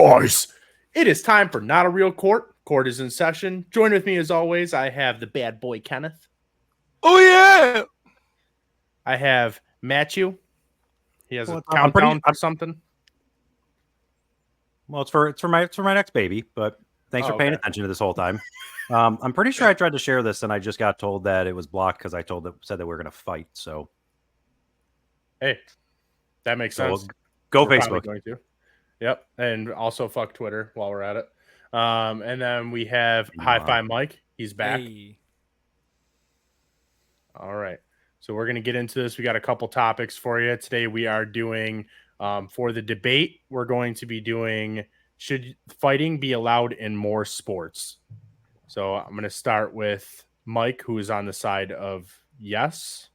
Rise! It is time for Not a Real Court. Court is in session. Join with me as always. I have the bad boy Kenneth. Oh yeah! I have Matthew. He has a Well, countdown for something. Well, it's for my next baby, but thanks for paying attention to this whole time. I'm pretty sure I tried to share this and I just got told that it was blocked because I said that we were going to fight. So, hey, that makes sense. Go Facebook. Going to. Yep, and also fuck Twitter while we're at it. And then we have HiFi Mike. He's back. Hey. All right, so we're gonna get into this. We got a couple topics for you today. We are doing for the debate. We're going to be doing should fighting be allowed in more sports. So I'm going to start with Mike, who is on the side of yes.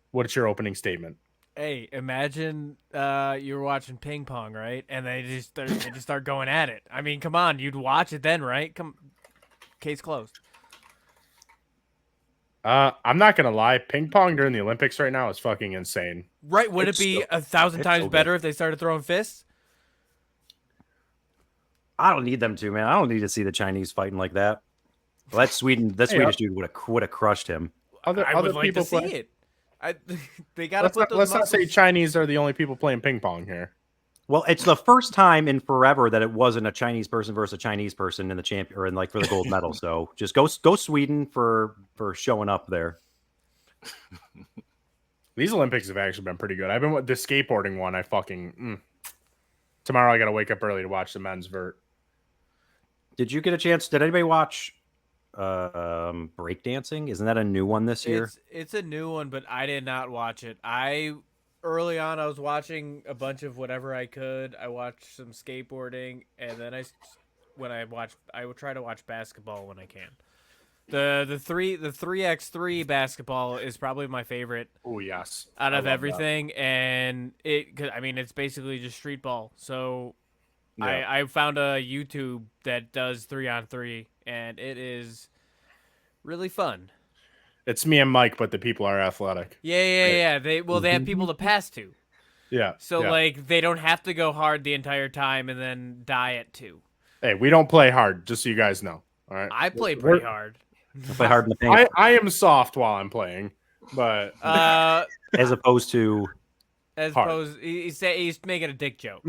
What's your opening statement? Hey, imagine you're watching ping pong, right? And they just start going at it. I mean, come on, you'd watch it then, right? Case closed. I'm not gonna lie, ping pong during the Olympics right now is fucking insane. Right? Would it be 1,000 times better if they started throwing fists? I don't need them to, man. I don't need to see the Chinese fighting like that. Well, that Swedish dude would have crushed him. I would like to see it. They got to put those. Let's not say Chinese are the only people playing ping pong here. Well, it's the first time in forever that it wasn't a Chinese person versus a Chinese person in the champion or in for the gold medal. So just go Sweden for showing up there. These Olympics have actually been pretty good. I've been with the skateboarding one. I fucking tomorrow I got to wake up early to watch the men's vert. Did you get a chance? Did anybody watch breakdancing? Isn't that a new one this year? It's a new one, but I did not watch it. Early on, I was watching a bunch of whatever I could. I watched some skateboarding, and then I would try to watch basketball when I can. The 3x3 basketball is probably my favorite. Oh yes, out of everything, and it's basically just street ball. So yeah. I found a YouTube that does 3-on-3, and it is really fun. It's me and Mike, but the people are athletic. Yeah. They have people to pass to. Yeah. So they don't have to go hard the entire time and then die at 2. Hey, we don't play hard, just so you guys know. All right. I play pretty hard. I play hard in the paint. I am soft while I'm playing, but as opposed to he's making a dick joke.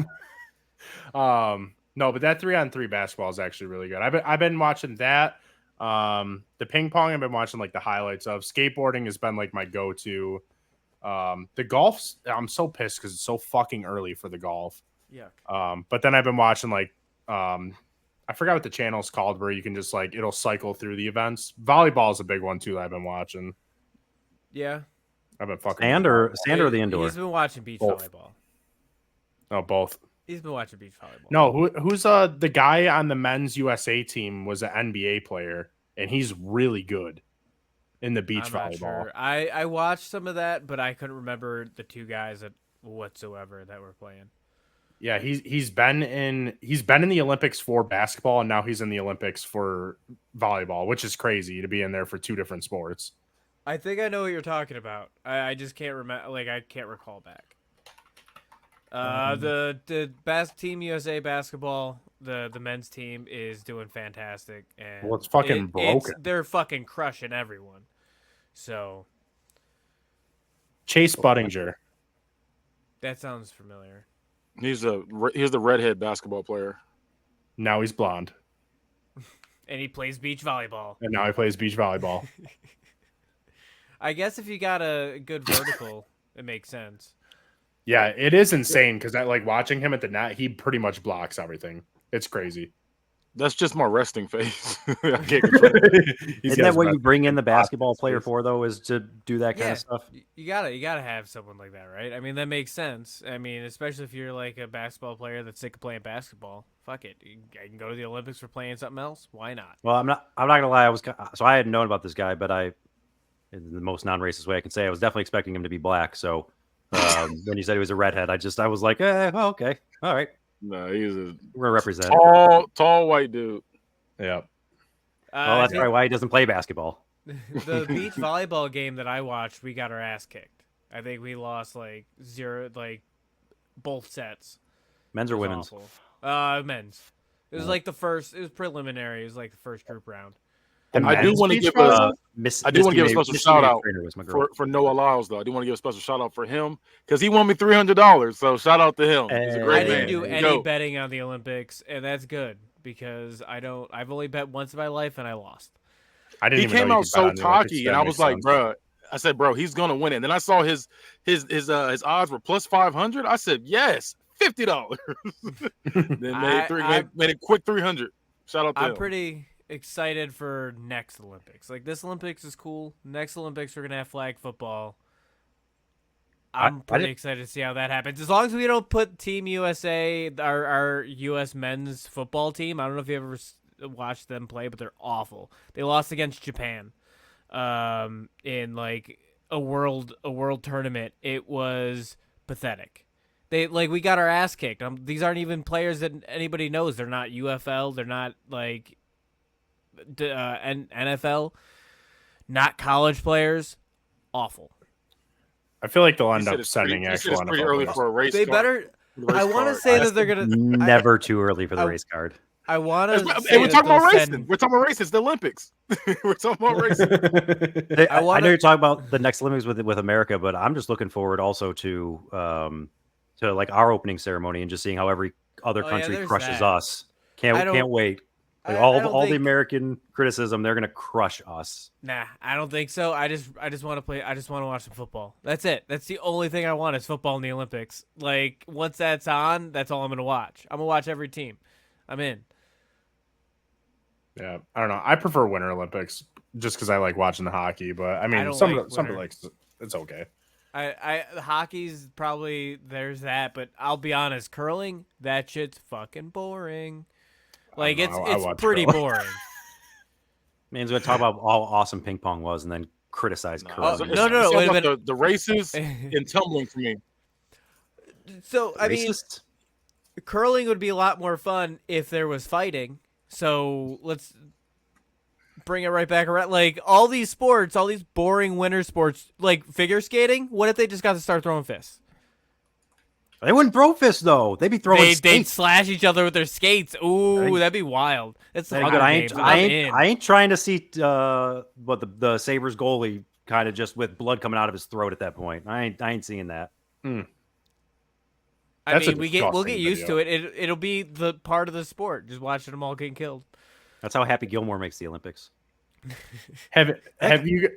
No, but that 3-on-3 basketball is actually really good. I've been watching that. The ping pong I've been watching like the highlights of. Skateboarding has been like my go-to. The golf's I'm so pissed because it's so fucking early for the golf. Yeah. But then I've been watching like I forgot what the channel's called where you can just like it'll cycle through the events. Volleyball is a big one too that I've been watching. Yeah. I've been fucking sand or the indoor. He's been watching beach volleyball. Oh, both. He's been watching beach volleyball. No, who's the guy on the men's USA team was an NBA player, and he's really good in the beach volleyball. Sure. I watched some of that, but I couldn't remember the two guys whatsoever that were playing. Yeah, he's been in the Olympics for basketball, and now he's in the Olympics for volleyball, which is crazy to be in there for 2 different sports. I think I know what you're talking about. I just can't remember. Like I can't recall back. The Team USA basketball, the men's team is doing fantastic, and it's fucking broken. They're fucking crushing everyone. So Chase Budinger. That sounds familiar. He's the redhead basketball player. Now he's blonde. And he plays beach volleyball. And now he plays beach volleyball. I guess if you got a good vertical, it makes sense. Yeah, it is insane because I like watching him at the net. He pretty much blocks everything. It's crazy. That's just my resting face. Isn't that what you bring in the basketball player for, though, is to do that kind of stuff? You gotta have someone like that, right? I mean, that makes sense. I mean, especially if you're like a basketball player that's sick of playing basketball. Fuck it, I can go to the Olympics for playing something else. Why not? Well, I'm not gonna lie. I hadn't known about this guy, but in the most non-racist way I can say, I was definitely expecting him to be black. So when you said he was a redhead, I was like, well, okay, all right. No, we're gonna represent tall white dude. Yeah. Well, that's probably why he doesn't play basketball. The beach volleyball game that I watched, we got our ass kicked. I think we lost like both sets. Men's or women's? Men's. It was like the first. It was preliminary. It was like the first group round. The I do men's want to beach give volleyball? I do want to give a special shout out was my girl. for Noah Lyles though. I do want to give a special shout out for him because he won me $300. So shout out to him. He's a I great didn't man. do Hey. any Go. betting on the Olympics, and that's good because I've only bet once in my life, and I lost. I didn't He even came know you out could bet so on the Olympics. cocky, That and I makes was like, sense. bro. I said, bro, he's gonna win it. And then I saw his odds were plus 500. I said, yes, $50. Then made it quick 300. Shout out to I'm him. pretty excited for next Olympics. Like this Olympics is cool. Next Olympics we're gonna have flag football. I'm pretty excited to see how that happens. As long as we don't put Team USA, our U.S. men's football team. I don't know if you ever watched them play, but they're awful. They lost against Japan, in like a world tournament. It was pathetic. We got our ass kicked. These aren't even players that anybody knows. They're not UFL. They're not like NFL. Not college players. Awful. I feel like they'll He end said up it's sending pretty, he said actual it's pretty NFL early players. for a race. They car. better. Race I want to card. say that they're gonna. Never too early for the race card. I want to. Hey, we're talking about racing. We're talking about racing. It's the Olympics. We're talking about racing. I know you're talking about the next Olympics with America, but I'm just looking forward also to like our opening ceremony and just seeing how every other country crushes us. Can't wait. Like all the American criticism, they're gonna crush us. Nah, I don't think so. I just want to play. I just want to watch some football. That's it. That's the only thing I want is football in the Olympics. Like once that's on, that's all I'm gonna watch. I'm gonna watch every team. I'm in. Yeah, I don't know. I prefer Winter Olympics just because I like watching the hockey. But I mean, don't some like of winter. like it's okay. Hockey's probably there's that, but I'll be honest, curling that shit's fucking boring. Like it's pretty boring. Man's gonna talk about how awesome ping pong was and then criticize curling. No. Wait a minute. The races and tumbling for me. So I mean, curling would be a lot more fun if there was fighting. So let's bring it right back around. Like all these sports, all these boring winter sports, like figure skating. What if they just got to start throwing fists? They wouldn't throw fists though. They'd be throwing skates. They'd slash each other with their skates. Ooh, that'd be wild. That's the Hunger Games. I ain't trying to see what the Sabres goalie kind of just with blood coming out of his throat at that point. I ain't seeing that. I mean, we'll get used to it. It'll be the part of the sport. Just watching them all getting killed. That's how Happy Gilmore makes the Olympics. Have you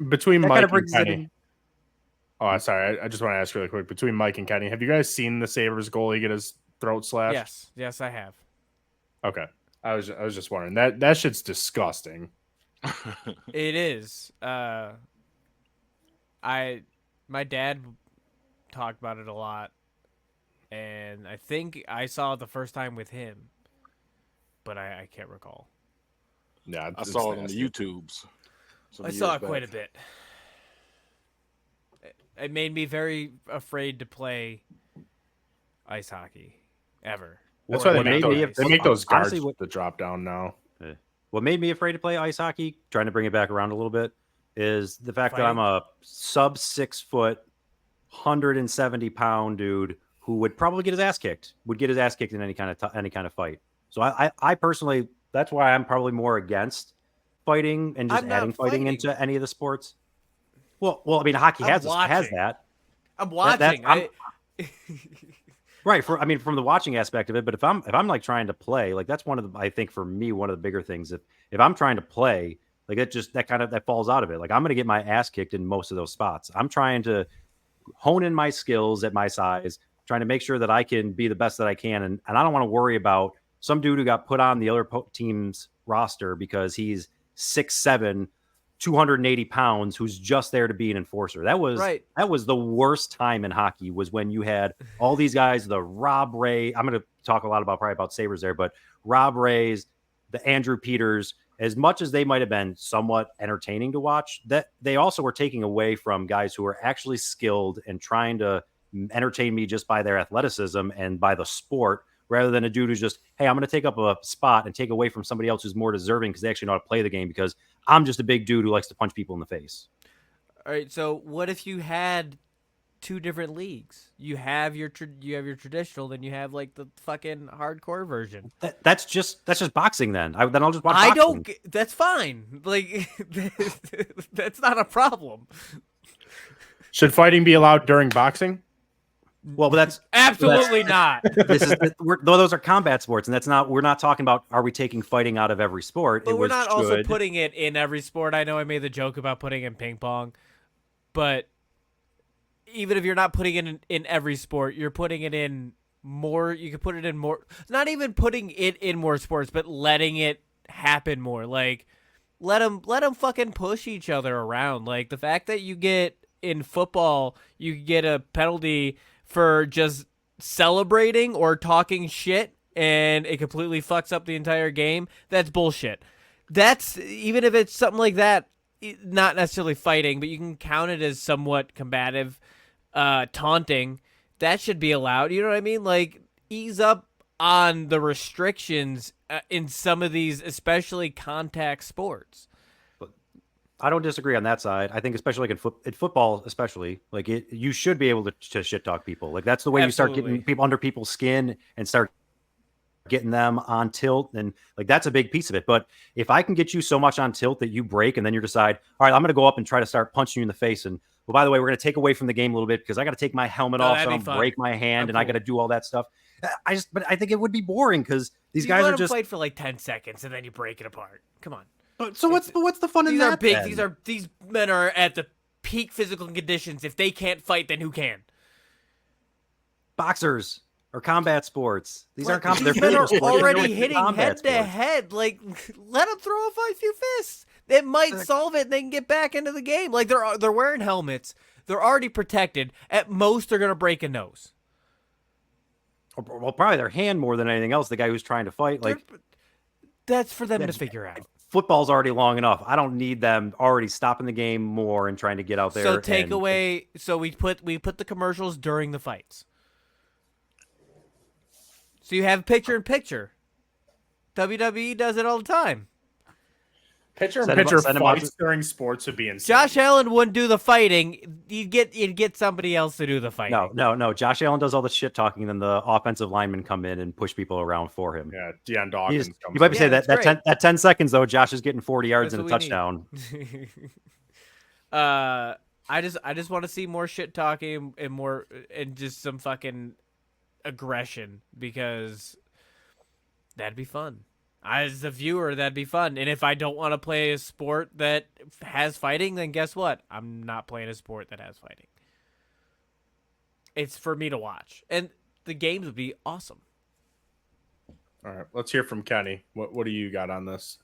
between Mike and Kenny? Oh, sorry. I just want to ask really quick. Between Mike and Kenny, have you guys seen the Sabres goalie get his throat slashed? Yes, I have. Okay, I was just wondering that shit's disgusting. It is. My dad talked about it a lot, and I think I saw it the first time with him, but I can't recall. Yeah, I saw it on the YouTubes. I saw it quite a bit. It made me very afraid to play ice hockey ever. That's why they make those guards that drop down now. What made me afraid to play ice hockey, trying to bring it back around a little bit, is the fact that I'm a sub 6 foot, 170-pound dude who would probably get his ass kicked. Would get his ass kicked in any kind of fight. So I personally, that's why I'm probably more against fighting and just adding fighting into any of the sports. Well, I mean, hockey has that. I'm watching. Right. From the watching aspect of it, but if I'm like trying to play, like that's I think for me, one of the bigger things. If I'm trying to play, like that falls out of it. Like I'm going to get my ass kicked in most of those spots. I'm trying to hone in my skills at my size, trying to make sure that I can be the best that I can. And I don't want to worry about some dude who got put on the other team's roster because he's 6'7", 280 pounds, who's just there to be an enforcer. That was the worst time in hockey, was when you had all these guys, the Rob Ray. I'm going to talk a lot about Sabres there, but Rob Rays, the Andrew Peters, as much as they might have been somewhat entertaining to watch, that they also were taking away from guys who are actually skilled and trying to entertain me just by their athleticism and by the sport, rather than a dude who's just, hey, I'm going to take up a spot and take away from somebody else who's more deserving because they actually know how to play the game, because I'm just a big dude who likes to punch people in the face. All right, so what if you had two different leagues. You have your traditional, then you have like the fucking hardcore version. That's just boxing then. Then I'll just watch I boxing. don't. That's fine. Like that's not a problem. Should fighting be allowed during boxing? Well, but that's absolutely not. Those are combat sports, and that's not. We're not talking about are we taking fighting out of every sport. But we're not also putting it in every sport. I know I made the joke about putting in ping pong, but even if you're not putting it in every sport, you're putting it in more. You could put it in more. Not even putting it in more sports, but letting it happen more. Like let them fucking push each other around. Like the fact that you get in football, you get a penalty for just celebrating or talking shit, and it completely fucks up the entire game. That's bullshit. That's even if it's something like that, not necessarily fighting, but you can count it as somewhat combative, taunting. That should be allowed. You know what I mean? Like ease up on the restrictions in some of these, especially contact sports. I don't disagree on that side. I think especially like in football, especially like you should be able to shit talk people. Like that's the way Absolutely. you start getting people under people's skin and start getting them on tilt. And like, that's a big piece of it. But if I can get you so much on tilt that you break and then you decide, all right, I'm going to go up and try to start punching you in the face. And well, by the way, we're going to take away from the game a little bit because I got to take my helmet off so I don't break my hand and I got to do all that stuff. But I think it would be boring because these guys are just fight for like 10 seconds and then you break it apart. Come on. So what's the fun in that? These men are at the peak physical conditions. If they can't fight, then who can? Boxers or combat sports. These aren't combat. These men are already hitting head to head. Like, let them throw a few fists. It might solve it. And they can get back into the game. Like they're wearing helmets. They're already protected. At most, they're gonna break a nose. Well, probably their hand more than anything else. The guy who's trying to fight, like that's for them to figure out. Football's already long enough. I don't need them already stopping the game more and trying to get out there. So take away. So we put the commercials during the fights. So you have picture in picture. WWE does it all the time. Picture in picture fights during sports would be insane. Josh Allen wouldn't do the fighting. You'd get somebody else to do the fighting. No. Josh Allen does all the shit talking, and then the offensive linemen come in and push people around for him. Yeah, Deion Dawkins. You might be saying that 10 seconds though. Josh is getting 40 yards and a touchdown. I just want to see more shit talking and more and just some fucking aggression because that'd be fun. As a viewer, that'd be fun. And if I don't want to play a sport that has fighting, then guess what? I'm not playing a sport that has fighting. It's for me to watch. And the games would be awesome. All right, let's hear from Kenny. What do you got on this?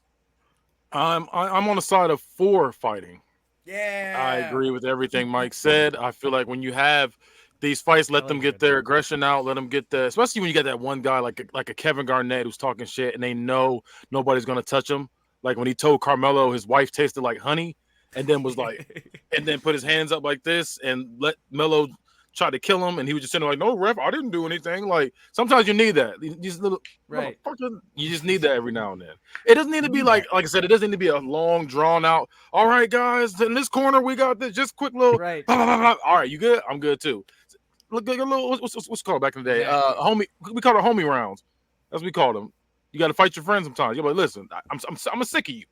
I'm on the side of for fighting. Yeah. I agree with everything Mike said. I feel like when you have these fights, let them get their aggression out. Let them get especially when you get that one guy like a Kevin Garnett who's talking shit and they know nobody's gonna touch him. Like when he told Carmelo his wife tasted like honey, and then was like, and then put his hands up like this and let Melo try to kill him, and he was just sitting like, "No, ref, I didn't do anything." Like sometimes you need that. These little right. You just need that every now and then. It doesn't need to be like I said. It doesn't need to be a long, drawn out. All right, guys, in this corner we got this. Just quick little. Right. All right, you good? I'm good too. Look like a little what's called back in the day, homie. We called it homie rounds. That's what we called them. You got to fight your friends sometimes. You're like, listen, I'm a sick of you.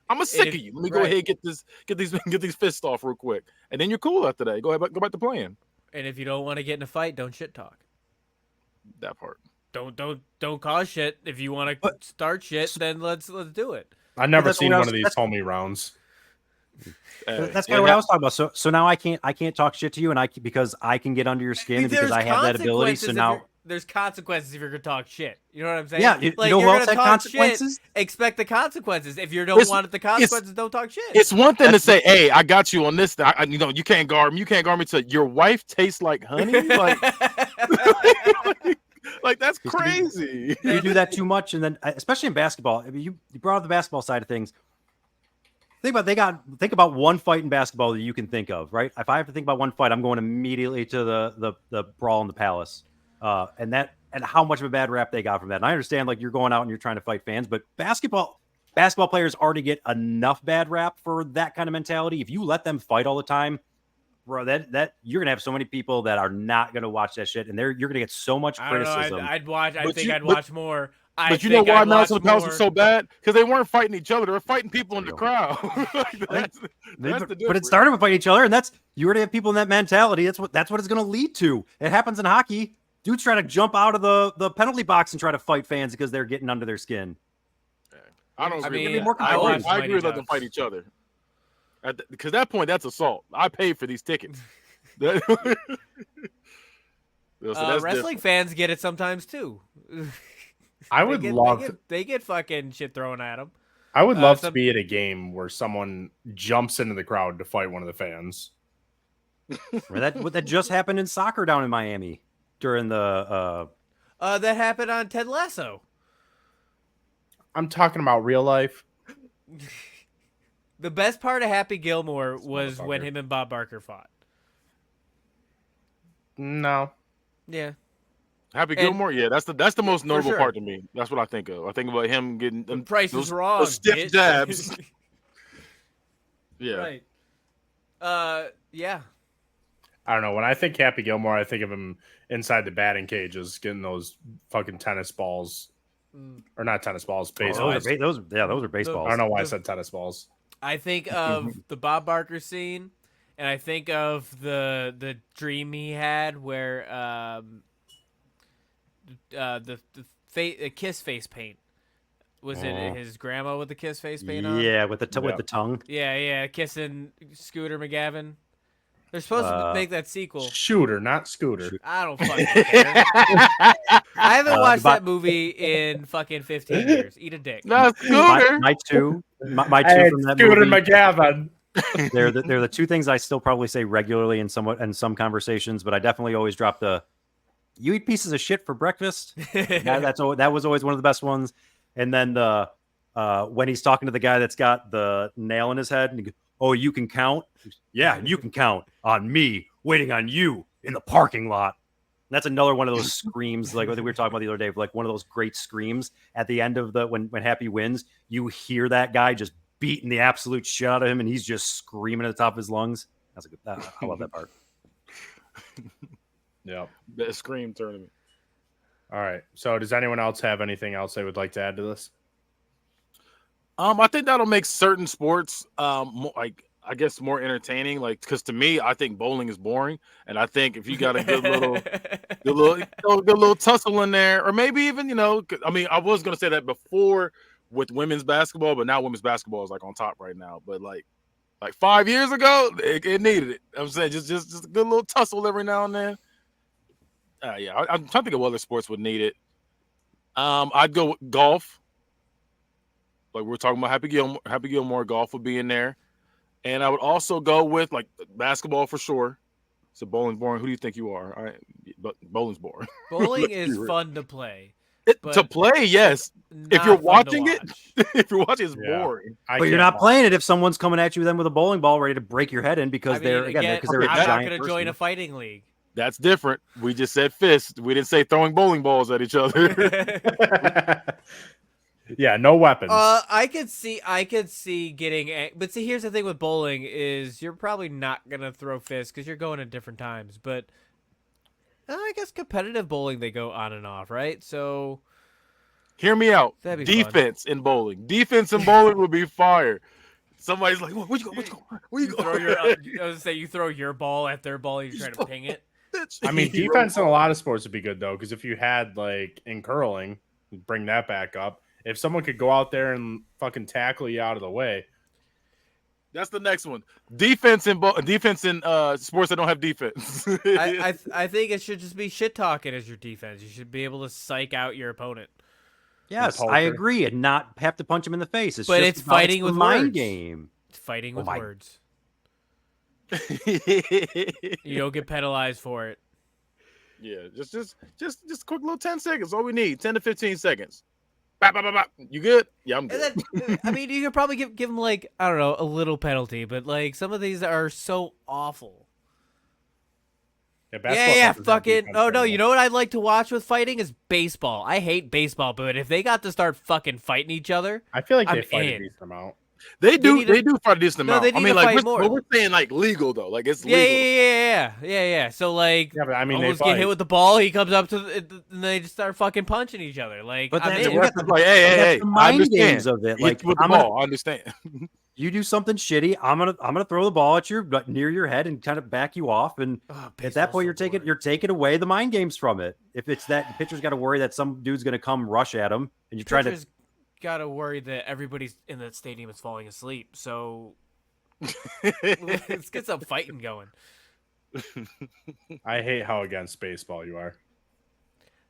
I'm a sick of you. Let me go ahead and get these fists off real quick, and then you're cool after that. Go back to playing. And if you don't want to get in a fight, don't shit talk. That part. Don't cause shit. If you want to start shit, then let's do it. I've never seen one of these homie rounds. That's kind of what I was talking about. So now I can't talk shit to you, and because I can get under your skin because I have that ability. So now there's consequences if you're gonna talk shit. You know what I'm saying? Yeah, you know who else had consequences? Expect the consequences. If you don't want the consequences, don't talk shit. It's one thing to say, "Hey, I got you on this. You can't guard me. You can't guard me." To your wife tastes like honey, like that's crazy. You do that too much, and then especially in basketball. I mean, you brought up the basketball side of things. Think about one fight in basketball that you can think of, right? If I have to think about one fight, I'm going immediately to the brawl in the Palace, and how much of a bad rap they got from that. And I understand, like, you're going out and you're trying to fight fans, but basketball players already get enough bad rap for that kind of mentality. If you let them fight all the time, bro, that you're gonna have so many people that are not gonna watch that shit, and you're gonna get so much I don't know. criticism. I'd watch. I But think you- I'd but- watch more. But you know why Malice in the Palace was so bad? Because they weren't fighting each other; they were fighting people in the crowd. that's the but it difference. started with fighting each other, and you're gonna have people in that mentality. That's what it's gonna lead to. It happens in hockey. Dudes try to jump out of the penalty box and try to fight fans because they're getting under their skin. I don't agree. mean, with that. I watched I agree with Mighty letting them fight each other. Because at that point, that's assault. I paid for these tickets. So that's Wrestling different. fans get it sometimes too. I would love. They get fucking shit thrown at them. I would love to be at a game where someone jumps into the crowd to fight one of the fans. That just happened in soccer down in Miami during the. That happened on Ted Lasso. I'm talking about real life. The best part of Happy Gilmore was motherfucker. when him and Bob Barker fought. No. Yeah. Happy Gilmore, yeah, that's the most notable sure. part to me. That's what I think of. I think about him getting The price is wrong. those stiff bitch. jabs. Yeah. Right. Yeah. I don't know. When I think Happy Gilmore, I think of him inside the batting cages getting those fucking tennis balls. Or not tennis balls, baseballs. Those are baseballs. I don't know why I said tennis balls. I think of the Bob Barker scene, and I think of the dream he had where the kiss face paint. Was it his grandma with the kiss face paint on? Yeah, with the tongue. Yeah, kissing Scooter McGavin. They're supposed to make that sequel. Shooter, not Scooter. I don't fucking care. I haven't watched that movie in fucking 15 years. Eat a dick. No, Scooter. My two Hey, from that Scooter movie. McGavin. They're the two things I still probably say regularly in some conversations, but I definitely always drop the "you eat pieces of shit for breakfast." That was always one of the best ones. And then the when he's talking to the guy that's got the nail in his head, and he goes, "Oh, you can count? Yeah, you can count on me waiting on you in the parking lot." And that's another one of those screams, like what we were talking about the other day, like one of those great screams at the end of when Happy wins. You hear that guy just beating the absolute shit out of him, and he's just screaming at the top of his lungs. That's a good. I love that part. Yeah. That scream tournament. All right. So does anyone else have anything else they would like to add to this? I think that'll make certain sports more, I guess more entertaining. Like, because to me, I think bowling is boring, and I think if you got a good little tussle in there, or maybe even I mean, I was gonna say that before with women's basketball, but now women's basketball is like on top right now. But like 5 years ago, it needed it. I'm saying just a good little tussle every now and then. Yeah, I'm trying to think of what other sports would need it. I'd go with golf. Like we're talking about Happy Gilmore, golf would be in there. And I would also go with like basketball for sure. So bowling's boring. Who do you think you are? All right, but bowling's boring. Bowling is fun to play. To play, yes. If you're watching it, if you're watching, it's boring. But you're not playing it if someone's coming at you then with a bowling ball ready to break your head in because they're a giant I'm not person. going to join a fighting league. That's different. We just said fist. We didn't say throwing bowling balls at each other. Yeah, no weapons. I could see getting, but see, here's the thing with bowling is you're probably not gonna throw fists because you're going at different times. But I guess competitive bowling they go on and off, right? So hear me out. That'd be Defense in bowling. Defense in bowling would be fire. Somebody's like, "Where you go? Where you go?" I was gonna say you throw your ball at their ball, and you try to ping it. I mean, defense in a lot of sports would be good though, because if you had like in curling, bring that back up. If someone could go out there and fucking tackle you out of the way, that's the next one. Defense in sports that don't have defense. I think it should just be shit talking as your defense. You should be able to psych out your opponent. Yes, I agree, and not have to punch him in the face. It's fighting with mind words. game. It's fighting with words. You don't get penalized for it. Yeah, just a quick little 10 seconds. All we need, 10 to 15 seconds. Bop, bop, bop, bop. You good? Yeah, I'm good. Then, I mean, you could probably give them like, I don't know, a little penalty, but like some of these are so awful. Yeah, fucking. Oh no, you know what I'd like to watch with fighting is baseball. I hate baseball, but if they got to start fucking fighting each other, I feel like I'm they fight in. a decent amount. They do fight a decent amount. they I need mean, to like fight more. we're saying like legal though. Like it's Yeah, legal. yeah. So like, Yeah, but I mean, they almost get hit fight. with the ball. He comes up to, and they just start fucking punching each other. Like, But I'm that's in. you got It's like, hey, the I mind understand. games of it. Hit Like you with the I'm gonna, ball. I understand. you do something shitty, I'm gonna throw the ball at you near your head and kind of back you off. And at that point, you're taking away the mind games from it. If it's that the pitcher's got to worry that some dude's gonna come rush at him, and you try to. Got to worry that everybody's in that stadium is falling asleep. So let's get some fighting going. I hate how against baseball you are.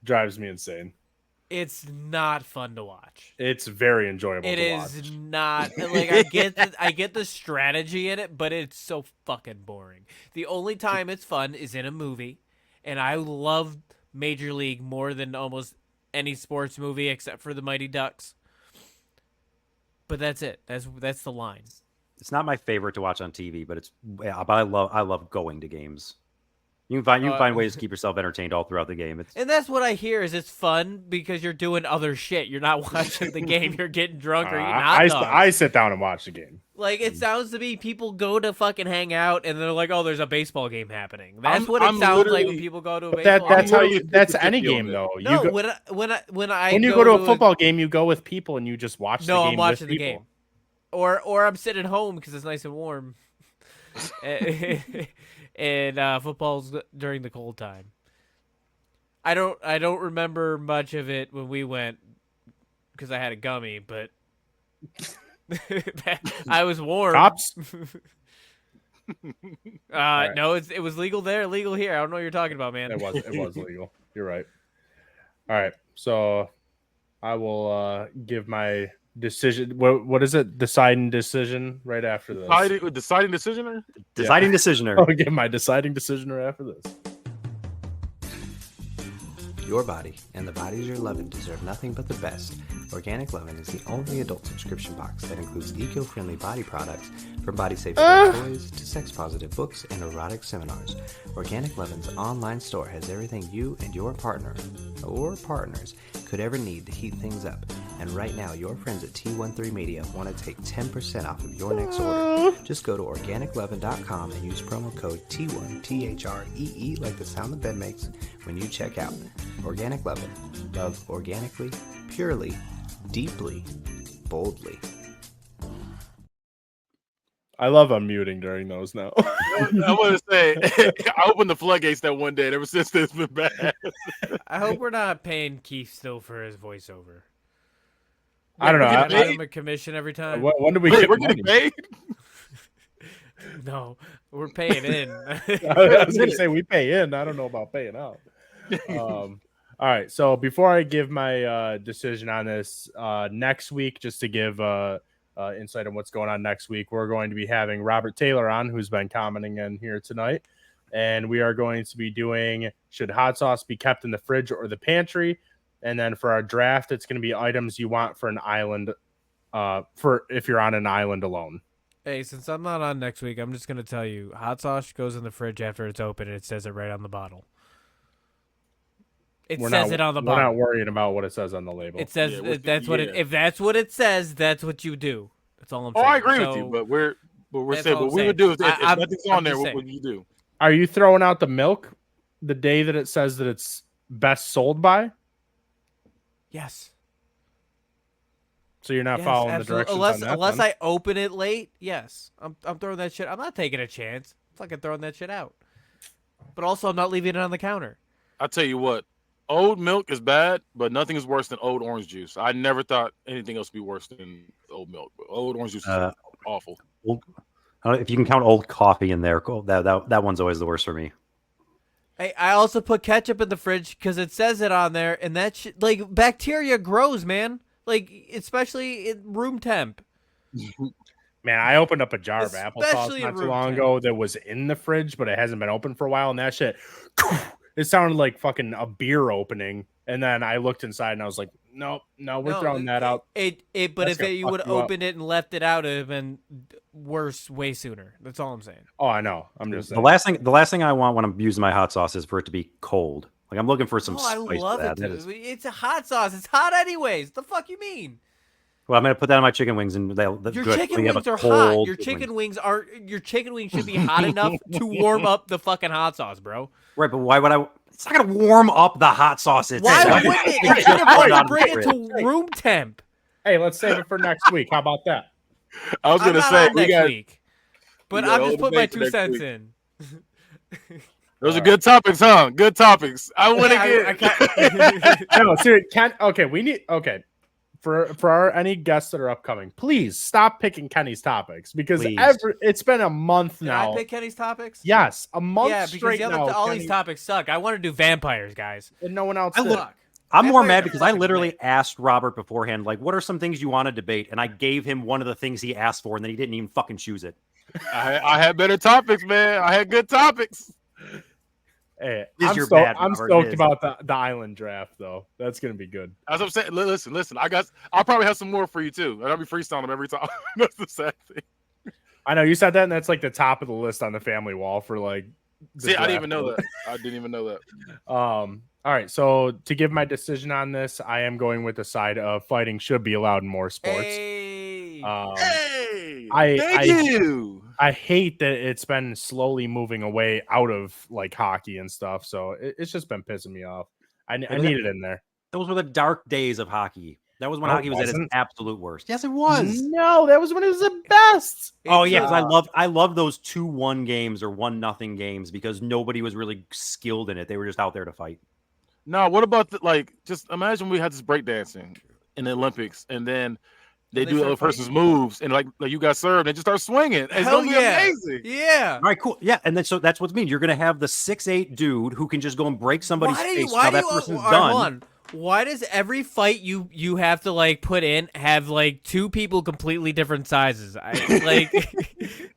Drives me insane. It's not fun to watch. It's very enjoyable It to watch. is not like I get the strategy in it, but it's so fucking boring. The only time it's fun is in a movie, and I love Major League more than almost any sports movie except for the Mighty Ducks. But that's it. That's the line. It's not my favorite to watch on TV, but but I love going to games. You can find ways to keep yourself entertained all throughout the game. And that's what I hear is it's fun because you're doing other shit. You're not watching the game. You're getting drunk or eating hot dogs. I sit down and watch the game. Like, it sounds to me, people go to fucking hang out, and they're like, "Oh, there's a baseball game happening." That's what it sounds like when people go to a baseball That's game. how you. That's any game though. No, when you go to a football game, you go with people and you just watch. The game I'm watching with the people. game, or I'm sitting home because it's nice and warm. And football's during the cold time. I don't remember much of it when we went because I had a gummy, but I was warm. Cops? Right. No, it was legal there, legal here. I don't know what you're talking about, man. It was legal. You're right. All right, so I will give my decision. What is it? Deciding decision right after this. Deciding decisioner. Deciding decisioner. I'll give my deciding decisioner after this. Your body and the bodies you're loving deserve nothing but the best. Organic Lovin' is the only adult subscription box that includes eco-friendly body products from body-safe toys to sex-positive books and erotic seminars. Organic Lovin's online store has everything you and your partner or partners could ever need to heat things up. And right now, your friends at T13 Media want to take 10% off of your next order. Just go to organiclovin.com and use promo code T1, T-H-R-E-E, like the sound the bed makes, when you check out. Organic Lovin'. Love organically, purely, deeply, boldly. I love unmuting during those now. I want to say, I opened the floodgates that one day, and ever since then, it's been bad. I hope we're not paying Keith still for his voiceover. I don't know. I I- give him a commission every time. When do we Wait, get we're money? getting paid? No, we're paying in. I was going to say we pay in. I don't know about paying out. All right. So before I give my decision on this, next week, just to give insight on what's going on next week, we're going to be having Robert Taylor on, who's been commenting in here tonight. And we are going to be doing, should hot sauce be kept in the fridge or the pantry? And then for our draft, it's going to be items you want for an island, for if you're on an island alone. Hey, since I'm not on next week, I'm just going to tell you, hot sauce goes in the fridge after it's open, and it says it right on the bottle. It says it on the bottle. We're not worrying about what it says on the label. It says if that's what it says, that's what you do. That's all I'm saying. I agree with you, but we're saying what we would do if nothing's on there. What would you do? Are you throwing out the milk the day that it says that it's best sold by? Yes. So you're not following the directions unless I open it late. Yes, I'm throwing that shit. I'm not taking a chance. I'm fucking throwing that shit out. But also, I'm not leaving it on the counter. I'll tell you what. Old milk is bad, but nothing is worse than old orange juice. I never thought anything else would be worse than old milk, but old orange juice is awful. If you can count old coffee in there, that one's always the worst for me. Hey, I also put ketchup in the fridge because it says it on there, and that shit, like, bacteria grows, man. Like, especially in room temp. Man, I opened up a jar of applesauce Especially not in too room long temp. ago that was in the fridge, but it hasn't been open for a while, and that shit, it sounded like fucking a beer opening. And then I looked inside, and I was like, no, we're throwing that out. But That's if gonna you fuck would have you up. opened it and left it out, it would have been worse way sooner. That's all I'm saying. Oh, I know. I'm just saying. The last thing I want when I'm using my hot sauce is for it to be cold. Like I'm looking for some spice. I love to it. that. It's a hot sauce. It's hot anyways. The fuck you mean? Well, I'm gonna put that on my chicken wings, and they'll Your good. chicken We have wings a are hot. cold Your chicken chicken wings. wings should be hot enough to warm up the fucking hot sauce, bro. Right, but why would I? It's not gonna warm up the hot sauce. Why itself. wouldn't it? It's It should have just fucking out of the bring it fridge. to room temp. Hey, let's save it for next week. How about that? I was I'm gonna not say on we next got week, but we got I'm all just the putting my bacon 2 next cents week. in. Those are good topics, huh? Good topics. I want to Yeah, get. No, seriously, okay, we need for any guests that are upcoming, please stop picking Kenny's topics because Please. it's been a month Did now. I pick Kenny's topics? Yes, a month Yeah, because straight now. all Kenny, these topics suck. I want to do vampires, guys. and no one else I did. look- Fuck. I'm more Vampires mad are because I fucking literally lit. asked Robert beforehand, like, what are some things you want to debate? And I gave him one of the things he asked for, and then he didn't even fucking choose it. I had better topics, man. I had good topics. Hey, Is I'm your stoked, bad, I'm Robert, stoked it is. about the island draft though. That's gonna be good. As I'm saying, listen. I'll probably have some more for you too. And I'll be freestyling them every time. That's the sad thing. I know you said that, and that's like the top of the list on the family wall for like. the See, I didn't draft even know vote. that. I didn't even know that. All right, so to give my decision on this, I am going with the side of fighting should be allowed in more sports. Hey. Hey, I- thank you. I hate that it's been slowly moving away out of like hockey and stuff. So it's just been pissing me off. I need it in there. Those were the dark days of hockey. That was when No, it hockey was at its wasn't. absolute worst. Yes, it was. No, that was when it was the best. Oh yeah, It's, because I love those 2-1 games or 1-0 games because nobody was really skilled in it. They were just out there to fight. No, what about just imagine we had this breakdancing in the Olympics and then they they do the other start person's moves and like you got served and just start swinging. It's Hell gonna be yeah. amazing. Yeah. All right, cool. Yeah, and then so that's what it means. You're gonna have the 6'8" dude who can just go and break somebody's face. Now that person's all right, done. hold on. Why does every fight you have to like put in have like 2 people completely different sizes?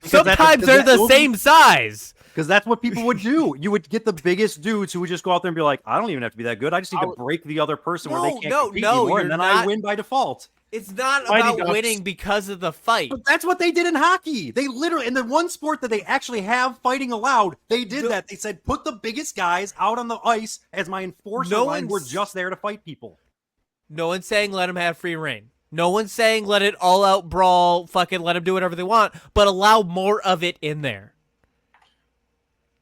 Sometimes they're the same size. Because that's what people would do. You would get the biggest dudes who would just go out there and be like, I don't even have to be that good. I just need to break the other person where they can't compete anymore, and then I win by default. It's not Mighty about Ducks. winning because of the fight. But that's what they did in hockey. They literally, in the one sport that they actually have fighting allowed, they did that. They said, put the biggest guys out on the ice as my enforcer line. We're just there to fight people. No one's saying let them have free reign. No one's saying let it all out brawl, fucking let them do whatever they want, but allow more of it in there.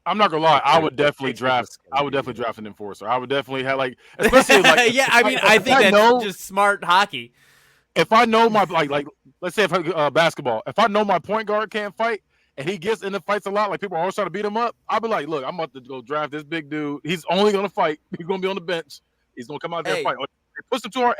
I'm not gonna lie. I would definitely draft an enforcer. I would definitely have especially Yeah, I mean, I think that's just smart hockey. If I know my let's say if basketball, if I know my point guard can't fight and he gets in the fights a lot, like people are always trying to beat him up, I'll be like, look, I'm about to go draft this big dude. He's only gonna fight. He's gonna be on the bench. He's gonna come out there and fight. Push him to our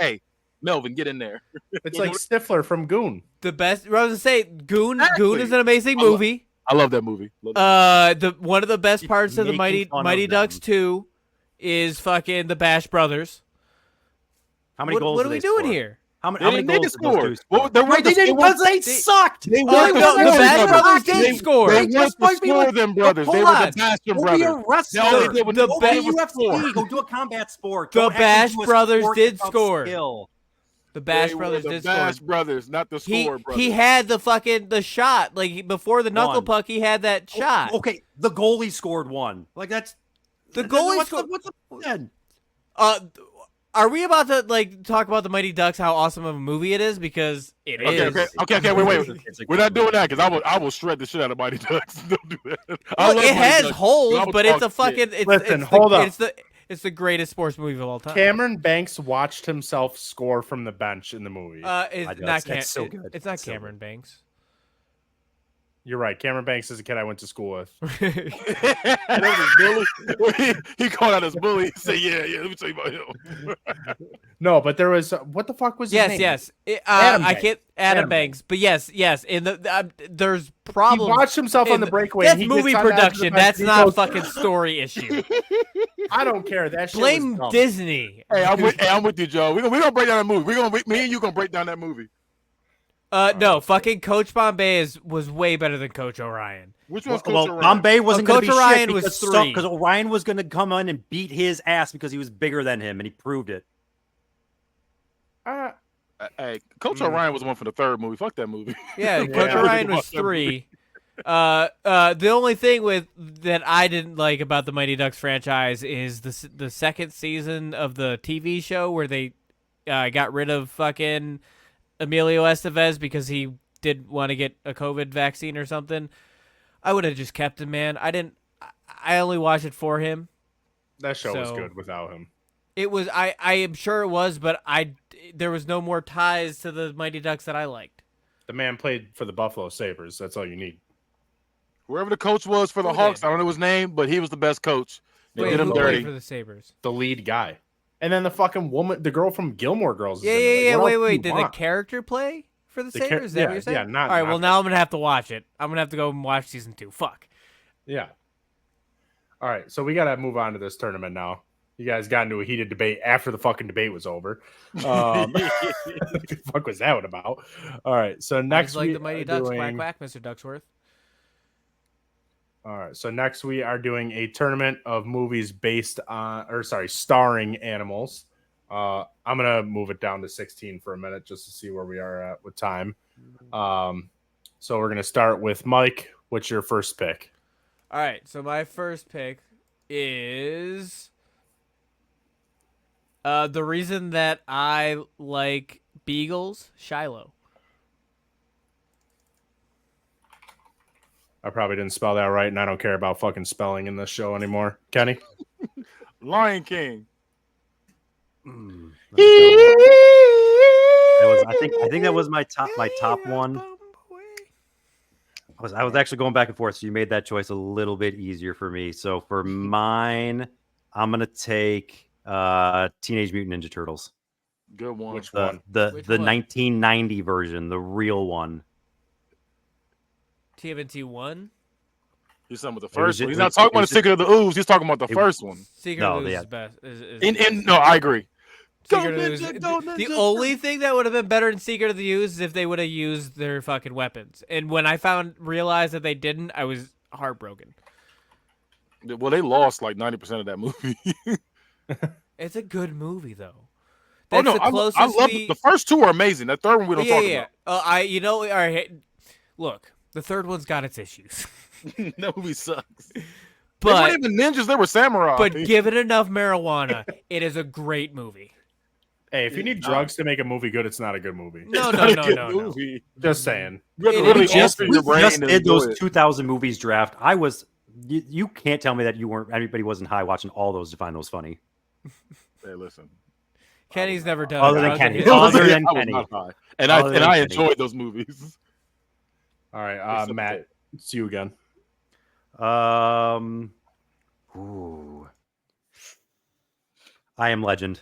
Melvin, get in there. It's like Stifler from Goon. The best. I was gonna say Goon. Goon is an amazing movie. I love that movie. One of the best parts of the Making fun Mighty of Ducks them. 2 is fucking the Bash Brothers. How many goals What do are we they doing score? here? How They many didn't need to goals did those score. dudes score? Well, they Right, they didn't because they sucked. They Oh, weren't no, the the Bash Score Brothers brothers. did score. They They weren't just the might be Score like- them brothers. Hold They were on. the Bastard Go be a brothers. wrestler. They only did what The Go they be was UFC. for. Go do a combat sport. The Don't actually Bash do a Brothers sport did without score. skill. The Bash They were Brothers the did Bash score. brothers, not the Score brothers. He had the shot like before the knuckle One. puck. He had that shot. Okay, the goalie scored one. Like that's The goalie what's scored. What's the then? Are we about to like talk about the Mighty Ducks? How awesome of a movie it is because it is. Okay. Wait. We're not doing that because I will shred the shit out of Mighty Ducks. Don't do that. I Look, love it Mighty has Ducks. holes, I will but it's a talk fucking. shit. Listen, hold up. It's the greatest sports movie of all time. Cameron Banks watched himself score from the bench in the movie. It's I know, not that's so good. It's not It's so Cameron Banks. You're right. Cameron Banks is a kid I went to school with. That was his bully. He called out his bully. He said, "Yeah. Let me tell you about him." No, but there was what the fuck was his name? Yes. Adam I Banks. can't. Adam Adam Banks. But yes. In the there's He problems. watched himself on the breakaway. That's and he gets movie on the edge of the production. bench That's and he not a goes, fucking story issue. I don't care. That shit Blame was dumb. Disney. Hey, I'm with you, Joe. We're gonna break down that movie. Me and you gonna break down that movie. No, fucking Coach Bombay was way better than Coach Orion. Which one's Well, Coach Orion? Bombay wasn't going to Coach be Orion shit was 3. because Orion was going to come in and beat his ass because he was bigger than him, and he proved it. Hey, Coach Orion was one for the third movie. Fuck that movie. Yeah, Coach Orion was 3. The only thing that I didn't like about the Mighty Ducks franchise is the second season of the TV show where they got rid of fucking Emilio Estevez because he did want to get a COVID vaccine or something, I would have just kept him, man. I only watched it for him. That show was So- good without him. It was I am sure it was, but there was no more ties to the Mighty Ducks that I liked. The man played for the Buffalo Sabres. That's all you need. Whoever the coach was for the Who Hawks, did? I don't know his name, but he was the best coach. They Wait, did him who played dirty. for the Sabres? The lead guy. And then the fucking woman, the girl from Gilmore Girls. is Yeah, in it. yeah, Like, yeah. what Wait, else do wait. you Did the want? character play for the The char- Sabres? Is that what yeah, you're saying? yeah, not- All right. not Well, the- now I'm gonna have to watch it. I'm gonna have to go and watch season 2. Fuck. Yeah. All right, so we got to move on to this tournament now. You guys got into a heated debate after the fucking debate was over. What the fuck was that one about? All right, so I next just like we the Mighty are Ducks. doing. Quack, quack, Mr. Ducksworth. All right, so next we are doing a tournament of movies based on, starring animals. I'm gonna move it down to 16 for a minute just to see where we are at with time. So we're gonna start with Mike. What's your first pick? All right. So my first pick is the reason that I like beagles, Shiloh. I probably didn't spell that right, and I don't care about fucking spelling in this show anymore. Kenny? Lion King. That's a good one. That was, I think that was my top one. I was actually going back and forth, so you made that choice a little bit easier for me. So for mine, I'm gonna take Teenage Mutant Ninja Turtles. Good one. Which The one? the Which the one? 1990 version, the real one. TMNT 1. He's talking about the It was first one. ju- He's it not was- talking it about the was Secret of the Ooze. He's talking about the it- first one. Secret No, of the Ooze yeah. is best. Is And no, I agree. Secret Go of the Ooze. Ninja, go The Ninja, only thing that would have been better in Secret of the Ooze is if they would have used their fucking weapons. And when I realized that they didn't, I was heartbroken. Well, they lost like 90% of that movie. It's a good movie though. Oh That's no, the I closest love we... the first two are amazing. That third one we don't yeah, talk yeah. All right. Look, the third one's got its issues, about. That movie sucks. They but weren't even ninjas; they were samurai. but give it enough marijuana, it is a great movie. Hey, if you need drugs to make a movie good, it's not a good movie. No, It's no, not a no, good no, no. movie. Just saying. You have to It- really we just- alter We your brain just to did enjoy those it. 2000 movies draft. You can't tell me that anybody wasn't high watching all those to find those funny. Hey, listen. Kenny's never done Other it. than Drugs Kenny. in his Other life. than I was Kenny. not high. And Other than I Kenny. enjoyed those movies. All right, Except Matt, it's you again. Ooh. I Am Legend.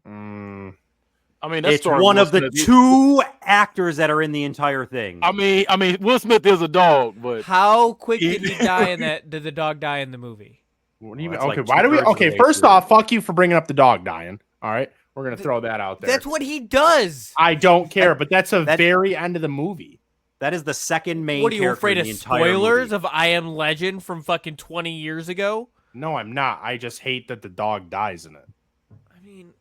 I mean, that's It's one of the two actors that are in the entire thing. I mean, Will Smith is a dog, but How quick did he die in that? Did the dog die in the movie? What do you Well, mean? that's Okay, like why do we? 2/3 of the Okay, way first through. off, fuck you for bringing up the dog dying. All right, we're gonna throw that out there. That's what he does. I don't care, but that's a that- very end of the movie. That is the second main What are you character afraid in of the entire spoilers movie. of I Am Legend from fucking 20 years ago? No, I'm not. I just hate that the dog dies in it. I mean,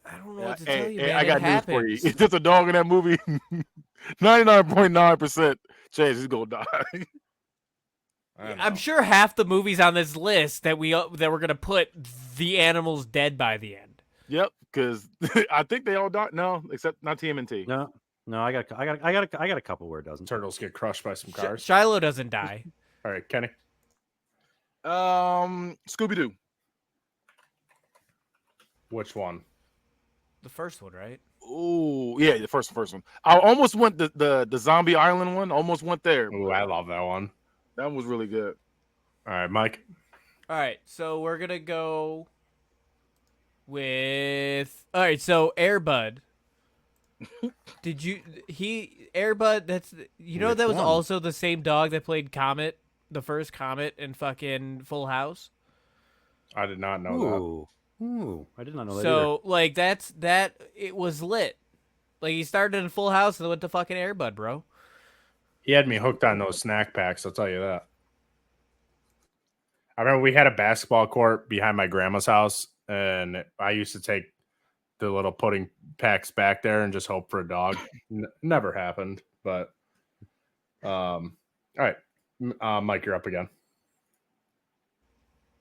I don't know what to tell hey, you, hey, man. I got it news happens. for you. If there's a dog in that movie, 99.9% chance he's gonna die. I don't I'm know. sure half the movies on this list that we're gonna put the animals dead by the end. Yep, because I think they all died. No, except not TMNT. No, I got a couple where it doesn't. Turtles get crushed by some cars. Shiloh doesn't die. All right, Kenny. Scooby Doo. Which one? The first one, right? Oh yeah, the first one. I almost went the Zombie Island one. Almost went there. Ooh, I love that one. That was really good. All right, Mike. All right, so we're gonna go with. All right, so Airbud. Airbud? That's Which that was one? also the same dog that played Comet, the first Comet in fucking Full House. I did not know Ooh, I did not know that So like that it was lit. Like he started in Full House and then went to fucking Airbud, bro. that. He had me hooked on those snack packs. I'll tell you that. I remember we had a basketball court behind my grandma's house, and I used to take the little pudding packs back there and just hope for a dog. Never happened, but all right, Mike, you're up again.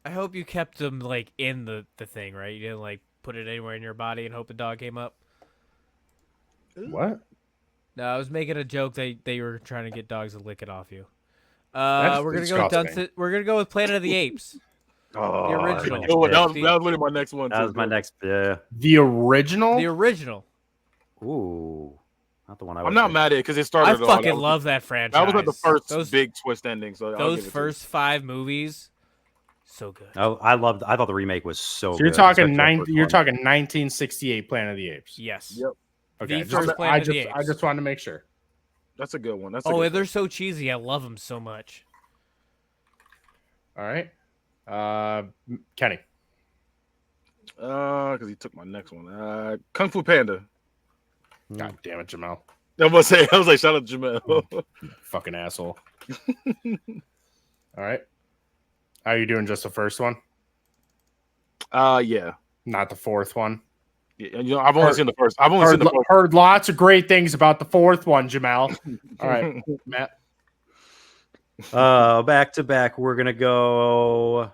I hope you kept them like in the thing, right? You didn't like put it anywhere in your body and hope a dog came up. What? No, I was making a joke that they were trying to get dogs to lick it off you. That's We're gonna go with disgusting. We're gonna go with Planet of the Apes. Oh, The that's my original. next Oh, pick. that was literally my next one. That too. was my next. Yeah. The original? The original. Ooh, not the one I. I'm would not pick. mad at it because it I started. it all. fucking That was- love that franchise. That was like the first those, big twist ending. So I'll those give it to first 5 movies, so good. Oh, I thought the remake was so. So you're good, talking especially that first you're one. talking 1968 Planet of the Apes. Yes. Yep. Okay. The first Planet of the Apes. I just wanted to make sure. you. That's a good one. That's a Oh, good and they're one. so cheesy. I love them so much. All right. Kenny. Because he took my next one. Kung Fu Panda. God damn it, Jamel. I was like, shout out to Jamel. Fucking asshole. All right. How are you doing? Just the first one? Yeah. Not the fourth one? Yeah, you know, I've only seen the first. I've only seen the first. Heard lots of great things about the fourth one, Jamel. All right, Matt. Back to back. We're gonna go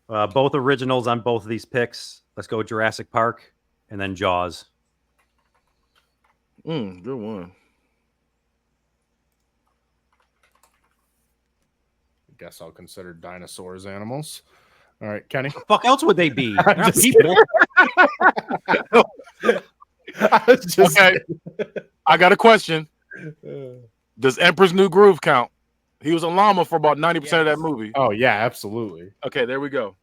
both originals on both of these picks. Let's go Jurassic Park and then Jaws. Good one. I guess I'll consider dinosaurs animals. All right, Kenny. The fuck else would they be? I'm They're not just people. I was just Okay. I got a question. Does Emperor's New Groove count? He was a llama for about 90% of that Yes. movie. Oh yeah, absolutely. Okay, there we go.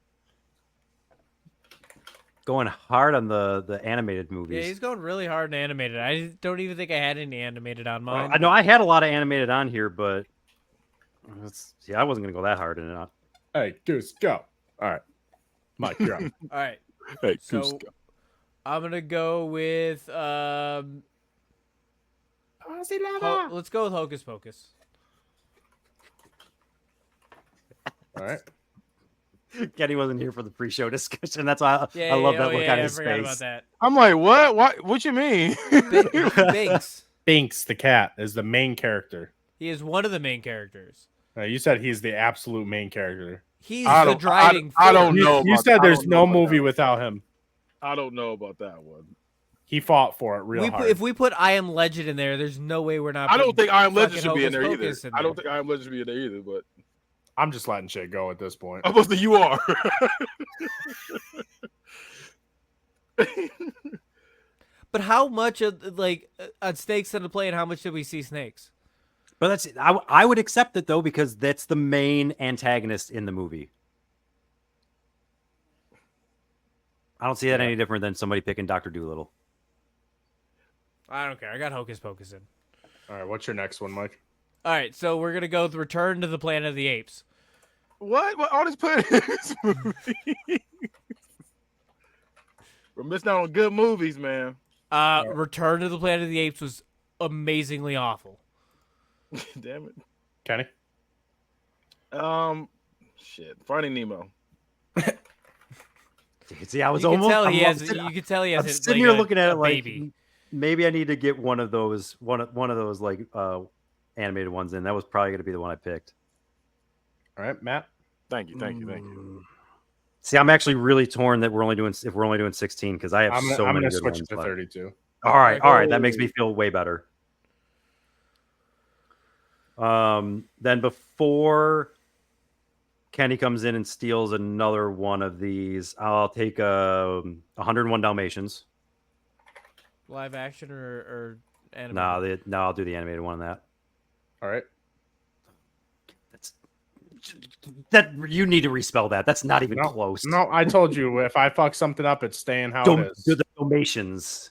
Going hard on the animated Yeah, movies. he's going really hard in animated. I don't even think I had any animated on mine. I know I had a lot of animated on here, but I wasn't gonna go that hard in it. Hey, Goose, go. All right, Mike, you're up. All right. Hey, So Goose, go. I'm gonna go with let's go with Hocus Pocus. All right. Kenny wasn't here for the pre-show discussion. That's why Yeah, I love yeah, that oh, look yeah, on I his forgot about face. that. I'm like, what? What you mean? Binks. Binks the cat is the main character. He is one of the main characters. You said he's the absolute main character. He's I the don't- driving I don't force. know. You about- said I there's don't know no about movie that. without him. I don't know about that one. He fought for it real hard. If we put I Am Legend in there, there's no way we're not. I don't putting think I Am Legend fucking should be in Hocus there either. Pocus in I don't there. think I Am Legend should be in there either. But I'm just letting shit go at this point. I was the you are. But how much of on Snakes on the Plane? How much did we see snakes? But that's I would accept it though because that's the main antagonist in the movie. I don't see that any different than somebody picking Dr. Dolittle. I don't care. I got Hocus Pocus in. All right, what's your next one, Mike? All right, so we're gonna go with Return to the Planet of the Apes. What all this put in this movie? We're missing out on good movies, man. Return to the Planet of the Apes was amazingly awful. Damn it. Kenny? Shit. Finding Nemo. See, I was You can almost. tell he I'm has. sitting- You can tell he has. I'm a- sitting like here a- looking at a it like baby. maybe I need to get one of those like animated ones in. That was probably going to be the one I picked. All right, Matt? Thank you. See, I'm actually really torn that we're only doing 16 because I have I'm so going many to good switch ones. it to but- 32. All right, that makes me feel way better. Then before Kenny comes in and steals another one of these, I'll take 101 Dalmatians. Live action or animated? No, I'll do the animated one on that. All right. That you need to respell that. That's not even No, close. No, I told you if I fuck something up, it's staying how it is. Do the Dalmatians.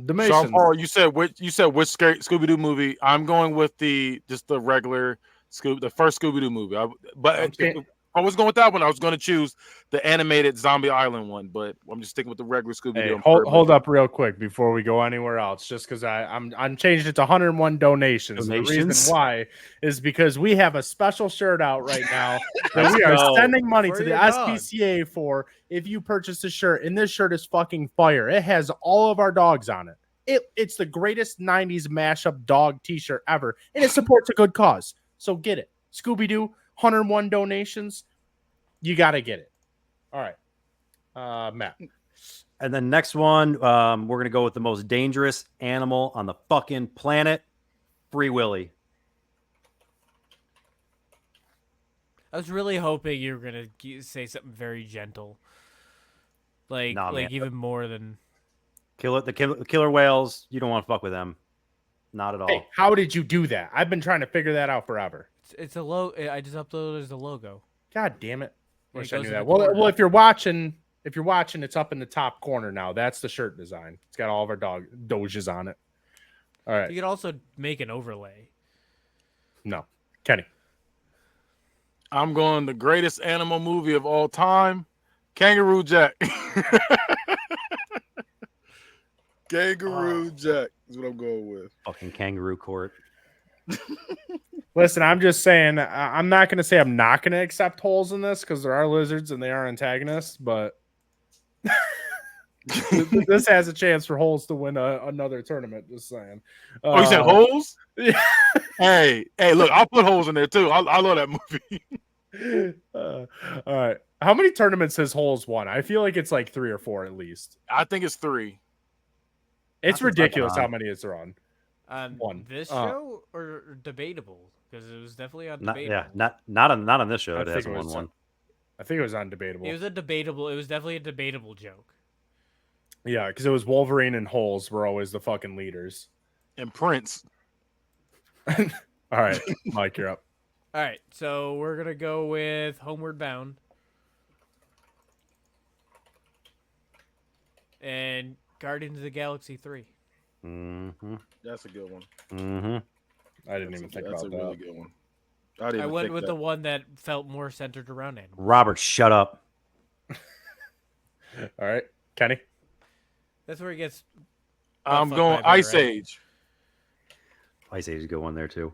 Dalmatians. Sean Paul, you said which Scooby Doo movie? I'm going with the regular the first Scooby Doo movie. If I was going with that one, I was going to choose the animated Zombie Island one, but I'm just sticking with the regular Scooby Doo. Hey, hold up real quick before we go anywhere else, just because I'm changing it to 101 donations. The reason why is because we have a special shirt out right now that we are sending money For to the your dog. SPCA for if you purchase a shirt. And this shirt is fucking fire. It has all of our dogs on it. It's the greatest 90s mashup dog t-shirt ever, and it supports a good cause. So get it. Scooby-Doo, 101 donations. You got to get it. All right. Matt. And then next one, we're gonna go with the most dangerous animal on the fucking planet, Free Willy. I was really hoping you were gonna say something very gentle, like Nah, man. even more than. The killer whales. You don't want to fuck with them. Not at all. Hey, how did you do that? I've been trying to figure that out forever. It's a logo. I just uploaded as a logo. God damn it! Yeah, it Wish I goes knew in that. the Well, corner. if you're watching, it's up in the top corner now. That's the shirt design. It's got all of our doges on it. All right. You could also make an overlay. No, Kenny. I'm going the greatest animal movie of all time, Kangaroo Jack. Kangaroo Jack is what I'm going with. Fucking kangaroo court. Listen, I'm just saying. I'm not going to say I'm not going to accept holes in this because there are lizards and they are antagonists, but this has a chance for holes to win another tournament. Just saying. Oh, you said holes? Yeah. Hey, look, I'll put holes in there too. I love that movie. All right. How many tournaments has holes won? I feel like it's like 3 or 4 at least. I think it's 3. It's Not since I've been ridiculous how on. many it's on. On One. this show or debatable? Because it was definitely on Not, debatable. yeah, not on this show. I It think hasn't it won was one. I think it was on debatable. It was a debatable. It was definitely a debatable joke. Yeah, because it was Wolverine and Holes were always the fucking leaders. And Prince. All right, Mike, you're up. All right, so we're gonna go with Homeward Bound and Guardians of the Galaxy 3. Mm-hmm. That's a good one. Mm-hmm. I didn't even think That's about a really that. good one. I didn't I even went think with that. the one that felt more centered around animals. Robert, shut up. All right, Kenny. That's where it gets. I'm fuck going my better, Ice right? Age. Ice Age is a good one there too.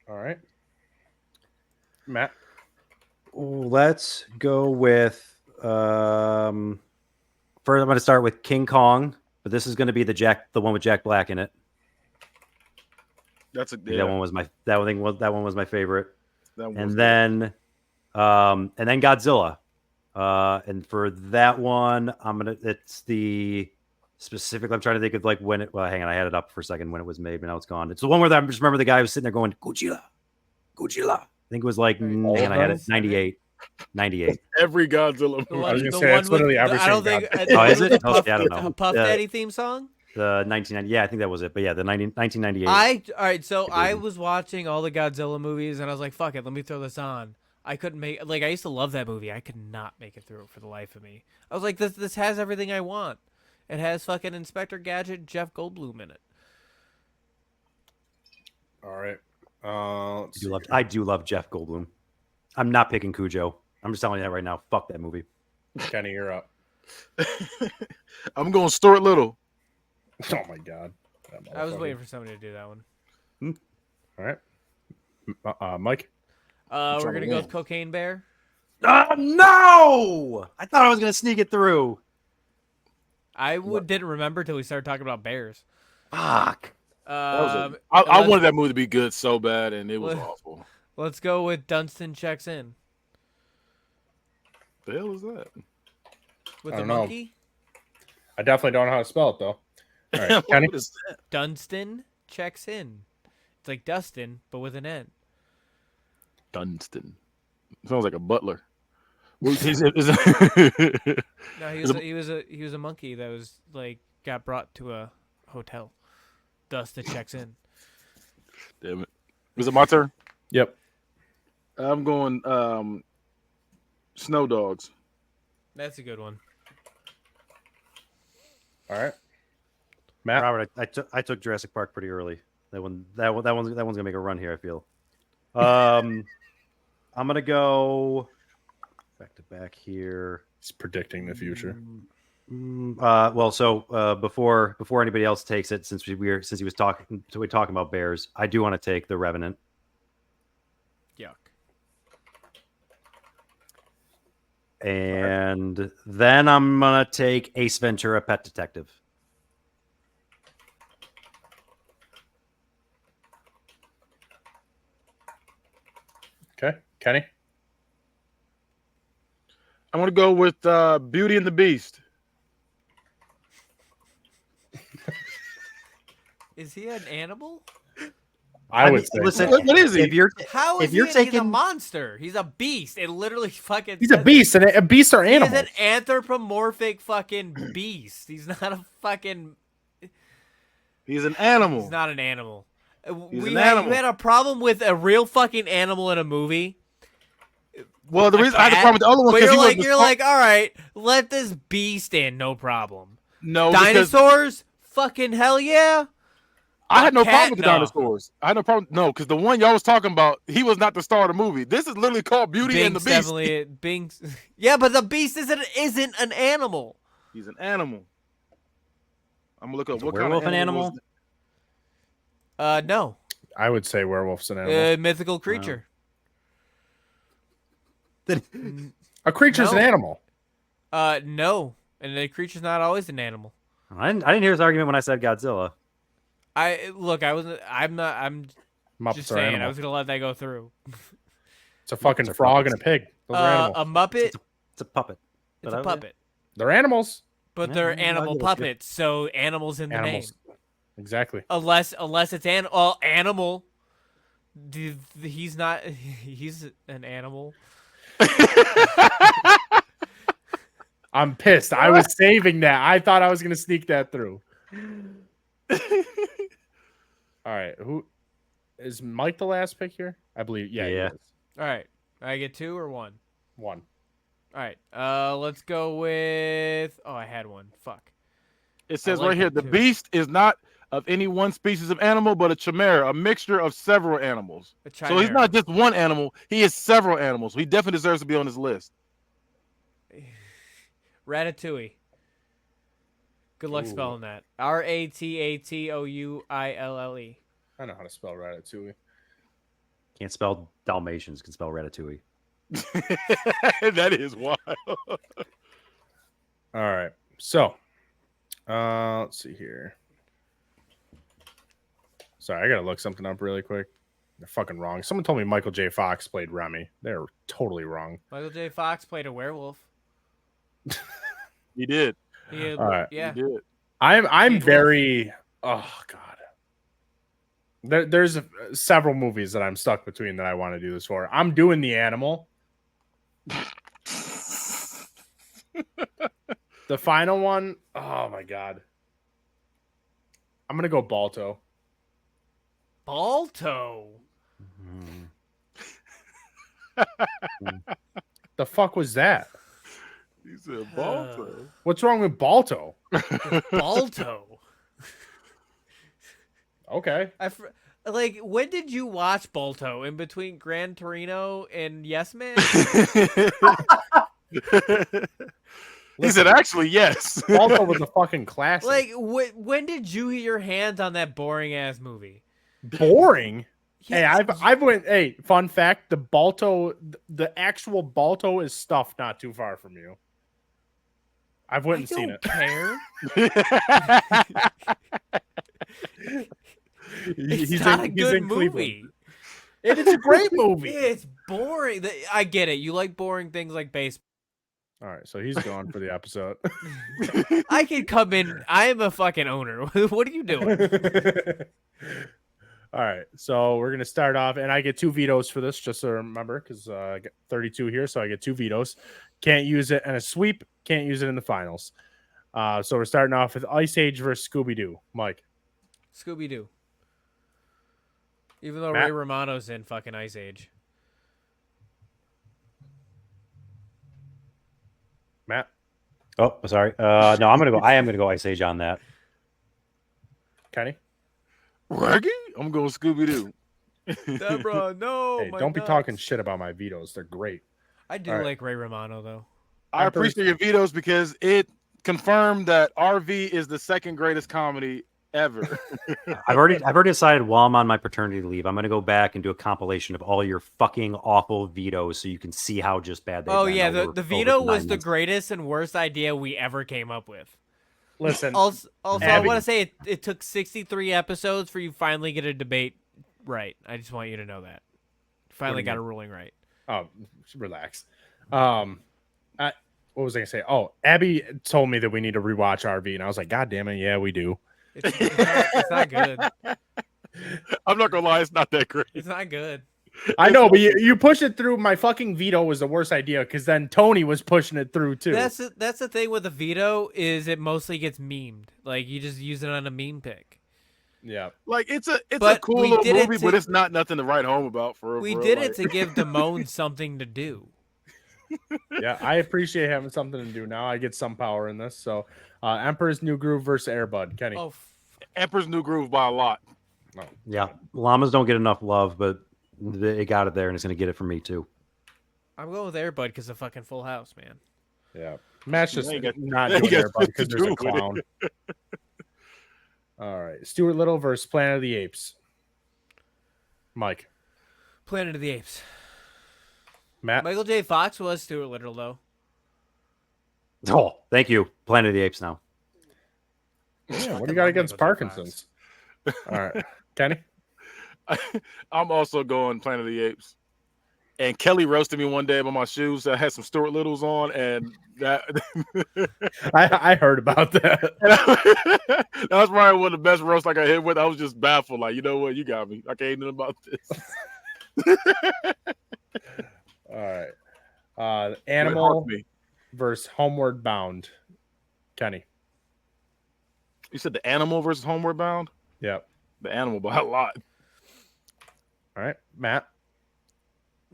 All right, Matt. Let's go with first I'm going to start with King Kong, but this is going to be the one with Jack Black in it. That's a That one was my favorite. That one was And good. then Godzilla. And for that one, it's the specific. I'm trying to think of like when it. Well, hang on, I had it up for a second when it was made, but now it's gone. It's the one where I just remember the guy was sitting there going Godzilla. I think it was like hang on, I had it 98. Every Godzilla The movie. I was one, gonna the say, one that's literally with, every I don't single think. Godzilla. Oh, is it? The Oh, Puff, yeah, I don't know. Puff Daddy theme song. The 1990. Yeah, I think that was it. But yeah, the 1998. All right. So Good I one. was watching all the Godzilla movies, and I was like, "Fuck it, let me throw this on." I couldn't make I used to love that movie. I could not make it through it for the life of me. I was like, "This has everything I want. It has fucking Inspector Gadget, Jeff Goldblum in it." All right. I do love Jeff Goldblum. I'm not picking Cujo. I'm just telling you that right now. Fuck that movie. Kenny, you're up. I'm going Stuart Little. Oh my god. I was waiting for somebody to do that one. All right, Mike. We're trying to gonna go win. with Cocaine Bear. No! I thought I was gonna sneak it through. Didn't remember till we started talking about bears. Fuck. I let's- wanted that movie to be good so bad, and it was Let- awful. Let's go with Dunstan Checks In The hell is that? with I the don't know. monkey. I definitely don't know how to spell it though. All right, Kenny. What is that? Dunstan Checks In. It's like Dustin, but with an N. Dunstan. Sounds like a butler. Well, No, he was a monkey that was like got brought to a hotel. Dustin Checks In. Damn it. Is it my turn? Yep. I'm going Snow Dogs. That's a good one. All right, Matt. Robert, I took Jurassic Park pretty early. That one's gonna make a run here. I feel. I'm gonna go back to back here. He's predicting the future. Before anybody else takes it, since he was talking about bears, I do want to take the Revenant. Yuck. And then I'm gonna take Ace Ventura: Pet Detective. Okay, Kenny. I'm gonna go with Beauty and the Beast. Is he an animal? I would say listen, What is he? if you're How is if you're he? He's a taking monster. He's a beast. It literally fucking. he's a says it. beast, and a beast are He is animals. an anthropomorphic fucking beast. He's not a fucking. He's an animal. He's not an animal. He's an You animal. had a problem with a real fucking animal in a movie. Well, the reason I had a cat, problem with the other one But because you're like, all right, let this beast in, no problem. no, because Dinosaurs, fucking hell yeah. I had no Cat, problem with the no. dinosaurs. I had no problem. No, because the one y'all was talking about, he was not the star of the movie. This is literally called Beauty and the Binks Beast. definitely Binks. Yeah, but the beast isn't an animal. He's an animal. I'm gonna look up Is a what kind werewolf of an animal. animal? No. I would say werewolf's an animal. Mythical creature. A creature's no. an animal. No. And the creature's not always an animal. I didn't hear his argument when I said Godzilla. I'm Muppets just are saying. I animals. was gonna let that go through. It's a fucking Muppets are frog puppets. and a pig. Those are animals. A Muppet. It's a puppet. It's But a I- puppet. They're animals. But Yeah, they're I animal get what you- puppets, so animals in the Animals. name. Exactly. Unless it's animal. He's not. He's an animal. I'm pissed. I was saving that. I thought I was gonna sneak that through. All right. Who is Mike the last pick here? I believe. Yeah. Yeah. He is. All right. I get 2 or 1. One. All right. Let's go with. Oh, I had one. Fuck. It says like right here, that the too. beast is not of any one species of animal, but a chimera, a mixture of several animals. A So he's chimera. not just one animal; he is several animals. He definitely deserves to be on this list. Ratatouille. Good luck Ooh. spelling that. Ratatouille. I know how to spell ratatouille. Can't spell Dalmatians. Can spell Ratatouille. That is wild. All right. So, let's see here. Sorry, I gotta look something up really quick. They're fucking wrong. Someone told me Michael J. Fox played Remy. They're totally wrong. Michael J. Fox played a werewolf. He did. He, All right. Yeah. He did. I'm Wolf. very. Oh God. There's several movies that I'm stuck between that I want to do this for. I'm doing The Animal. The final one. Oh my God. I'm gonna go Balto. Balto. The fuck was that? He said Balto. What's wrong with Balto? Balto. Okay. Like, when did you watch Balto? In between Gran Torino and Yes Man? He said, actually, yes. Balto was a fucking classic. Like, when did you get your hands on that boring ass movie? Boring. Hey, Yeah, I've went. Hey, fun fact: the Balto, the actual Balto, is stuffed not too far from you. I've went I and seen don't it. care. He's not a he's good in Cleveland. movie. It is a great movie. It's boring. I get it. You like boring things like baseball. All right, so he's gone for the episode. I can come in. I am a fucking owner. What are you doing? All right, so we're gonna start off, and I get 2 vetoes for this, just to remember, because I got 32 here, so I get 2 vetoes. Can't use it in a sweep. Can't use it in the finals. So we're starting off with Ice Age versus Scooby Doo. Mike, Scooby Doo. Even though Matt? Ray Romano's in fucking Ice Age. Matt, Oh, sorry. No, I'm gonna go. I am gonna go Ice Age on that. Kenny. Reggie? I'm going Scooby Doo. Deborah, no. Hey, my don't be nuts. talking shit about my vetoes. They're great. I do All right. like Ray Romano though. I appreciate your vetoes because it confirmed that RV is the second greatest comedy ever. I've already decided while I'm on my paternity leave, I'm gonna go back and do a compilation of all your fucking awful vetoes, so you can see how just bad they. Oh yeah, the veto was the greatest and worst idea we ever came up with. Listen, Also I Abby. want to say it took 63 episodes for you finally get a debate right. I just want you to know that. Finally do you got mean? a ruling right. oh, relax. what was I gonna say? Oh, Abby told me that we need to rewatch RV, and I was like, God damn it, yeah, we do. It's not good. I'm not gonna lie, it's not that great. It's not good. I know, but you push it through. My fucking veto was the worst idea because then Tony was pushing it through too. That's the thing with the veto is it mostly gets memed. Like you just use it on a meme pick. Yeah, Like it's a But cool we little did it movie, to- but it's not nothing to write home about for real. We for did real. it to give Damone something to do. yeah. I appreciate having something to do now. I get some power in this. So, Emperor's New Groove versus Airbud. Kenny. Oh, Emperor's New Groove by a lot. Yeah, llamas don't get enough love, but it got it there, and it's going to get it from me too. I'm going with Airbud because of fucking Full House, man. Yeah, Matt's just They got- not they doing got Airbud because to there's a do with it. clown. All right, Stuart Little versus Planet of the Apes. Mike, Planet of the Apes. Matt. Michael J. Fox was Stuart Little though. Oh, thank you. Planet of the Apes now. Yeah, what do you got against Parkinson's? All right, Kenny. I'm also going Planet of the Apes. And Kelly roasted me one day about my shoes. I had some Stuart Littles on, and that I heard about that. that was probably one of the best roasts I got hit with. I was just baffled, like, you know what, you got me. I can't know about this. All right, Animal Me. versus Homeward Bound. Kenny. You said the Animal versus Homeward Bound? Yep. The Animal by a lot. All right, Matt.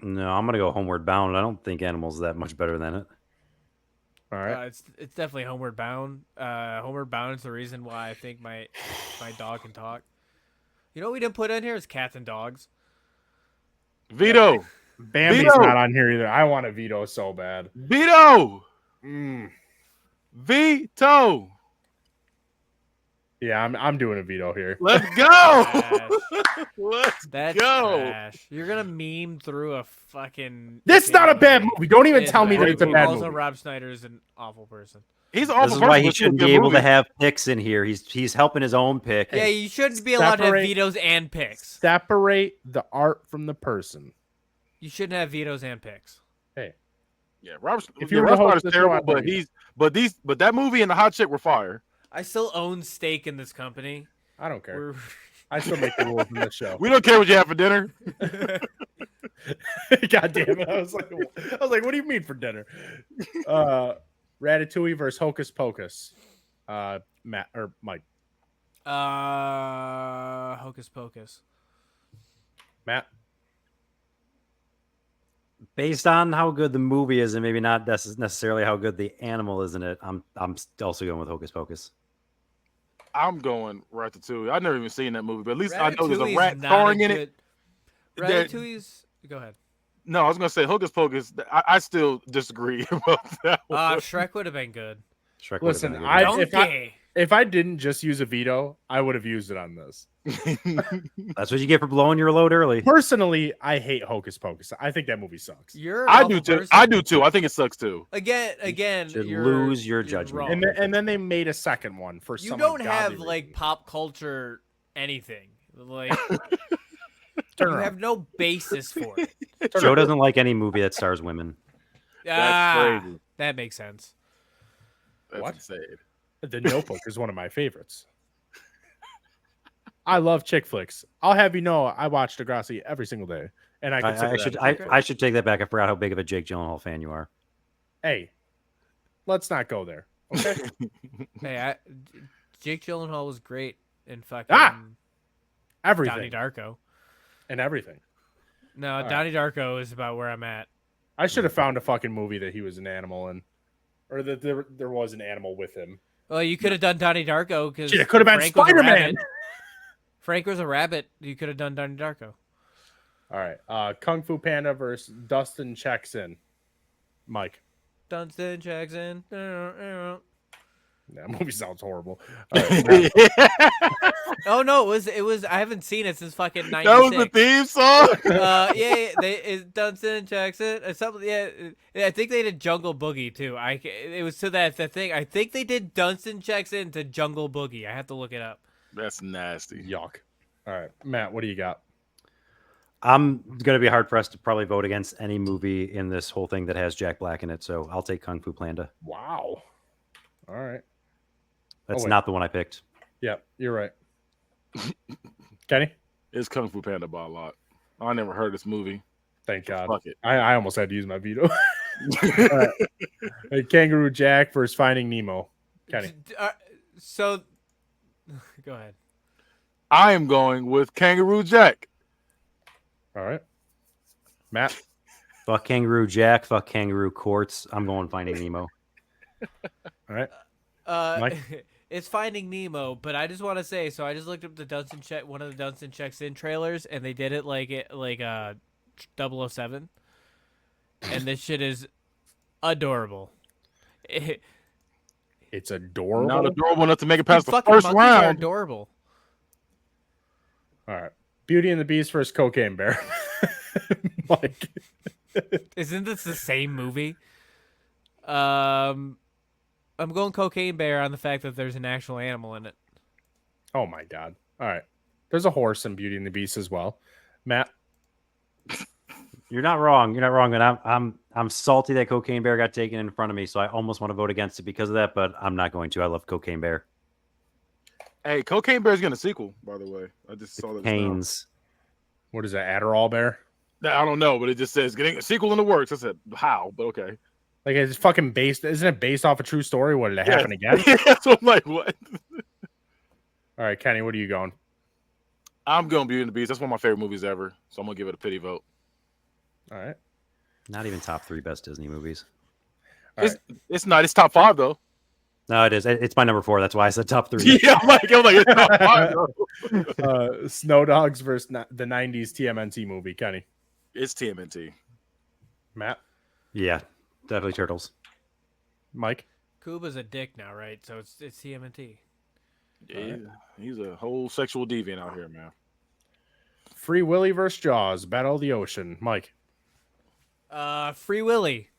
No, I'm going to go Homeward Bound. I don't think Animal's that much better than it. All right. It's definitely Homeward Bound. Homeward Bound is the reason why I think my dog can talk. You know what we didn't put in here is cats and dogs. Veto. Bambi's Veto. not on here either. I want a veto so bad. Veto. Mm. Veto. Yeah, I'm doing a veto here. Let's go. Trash. Let's That's go. trash. You're gonna meme through a fucking. This is not a bad movie. Don't even tell me that bad it's a movie. bad Also, movie. Rob Schneider is an awful person. He's an awful This is person, why he but it's shouldn't a be good able to movie. have picks in here. He's helping his own pick. Yeah, you shouldn't be allowed to have separate- vetoes and picks. Separate the art from the person. You shouldn't have vetoes and picks. Hey, Yeah, Robert. If Yeah, you were Rob the host Schneider's of the show, terrible, I'd but bring it. but that movie and the hot chick were fire. I still own stake in this company. I don't care. We're- I still make the rules in this show. We don't care what you have for dinner. God damn it! I was like, what do you mean for dinner? Ratatouille versus Hocus Pocus. Matt or Mike. Hocus Pocus. Matt. Based on how good the movie is, and maybe not necessarily how good the animal is in it, I'm also going with Hocus Pocus. I'm going Ratatouille. I've never even seen that movie, but at least I know there's a Ratatouille's rat not starring a in it. good- That- Ratatouille's. Go ahead. No, I was gonna say Hocus Pocus. I still disagree about that one. Shrek would have been good. Shrek Listen, would've been a good Donkey. if I didn't just use a veto, I would have used it on this. one. That's what you get for blowing your load early. Personally, I hate Hocus Pocus. I think that movie sucks. You're an I awful do too. person. I do too. I think it sucks too. Again, should you're, lose your you're judgment. wrong. And then they made a second one for You some don't have ungodly like reason. pop culture anything. Like Turn you around. have no basis for it. Joe doesn't like any movie that stars women. That's crazy. That makes sense. That's What? insane. The Notebook is one of my favorites. I love chick flicks. I'll have you know, I watch Degrassi every single day, and I consider I that should a chick flick. I should take that back. I forgot how big of a Jake Gyllenhaal fan you are. Hey, let's not go there. Okay. Hey, Jake Gyllenhaal was great in fucking Everything Donnie Darko. and everything. No, right. Donnie Darko is about where I'm at. I should have found a fucking movie that he was an animal in, or that there was an animal with him. Well, you could have done Donnie Darko because Shit, it could have been Spider-Man. Frank was a rabbit. You could have done Donnie Darko. All right, Kung Fu Panda versus Dustin Checks In. Mike, Dunstan Jackson. that movie sounds horrible. All right, Matt. Oh no, it was. I haven't seen it since fucking '96. That was the theme song. It's Dunstan Jackson. Something. Yeah, I think they did Jungle Boogie too. It was to that thing. I think they did Dunstan Jackson to Jungle Boogie. I have to look it up. That's nasty. Yuck. All right, Matt, what do you got? I'm going to be hard pressed to probably vote against any movie in this whole thing that has Jack Black in it. So I'll take Kung Fu Panda. Wow. All right. That's wait. not the one I picked. Yeah, you're right. Kenny? It's Kung Fu Panda by a lot. I never heard this movie. Thank God. Fuck it. I almost had to use my veto. Hey, Kangaroo Jack versus Finding Nemo. Kenny. So, go ahead. I am going with Kangaroo Jack. All right. Matt? Fuck Kangaroo Jack. Fuck Kangaroo Courts. I'm going Finding Nemo. All right. Mike? It's Finding Nemo, but I just want to say, so I just looked up the Dunstan check, one of the Dunstan Checks In trailers, and they did it like 007, and this shit is adorable. It's adorable. Not adorable enough to make it past the Fucking first monkeys are round. adorable. All right. Beauty and the Beast versus Cocaine Bear. Mike. Isn't this the same movie? I'm going Cocaine Bear on the fact that there's an actual animal in it. Oh my God. All right. There's a horse in Beauty and the Beast as well. Matt? You're not wrong. You're not wrong. And I'm salty that Cocaine Bear got taken in front of me, so I almost want to vote against it because of that, but I'm not going to. I love Cocaine Bear. Hey, Cocaine Bear's getting a sequel, by the way. I just saw that. Haynes. What is that? Adderall Bear? I don't know, but it just says getting a sequel in the works. I said, how? But okay. Like, it's fucking based. Isn't it based off a true story? What did it happen again? So I'm like, what? All right, Kenny, what are you going? I'm going Beauty and the Beast. That's one of my favorite movies ever. So I'm going to give it a pity vote. All right. Not even top 3 best Disney movies. All right. It's not. It's top 5, though. No, it is. It's my number 4. That's why I said top 3. Yeah, I'm like it's top 5, though. Snow Dogs versus the 90s TMNT movie. Kenny. It's TMNT. Matt. Yeah, definitely Turtles. Mike. Kuba's a dick now, right? So it's TMNT. Yeah, he's a whole sexual deviant out here, man. Free Willy versus Jaws. Battle of the Ocean. Mike. Free Willy.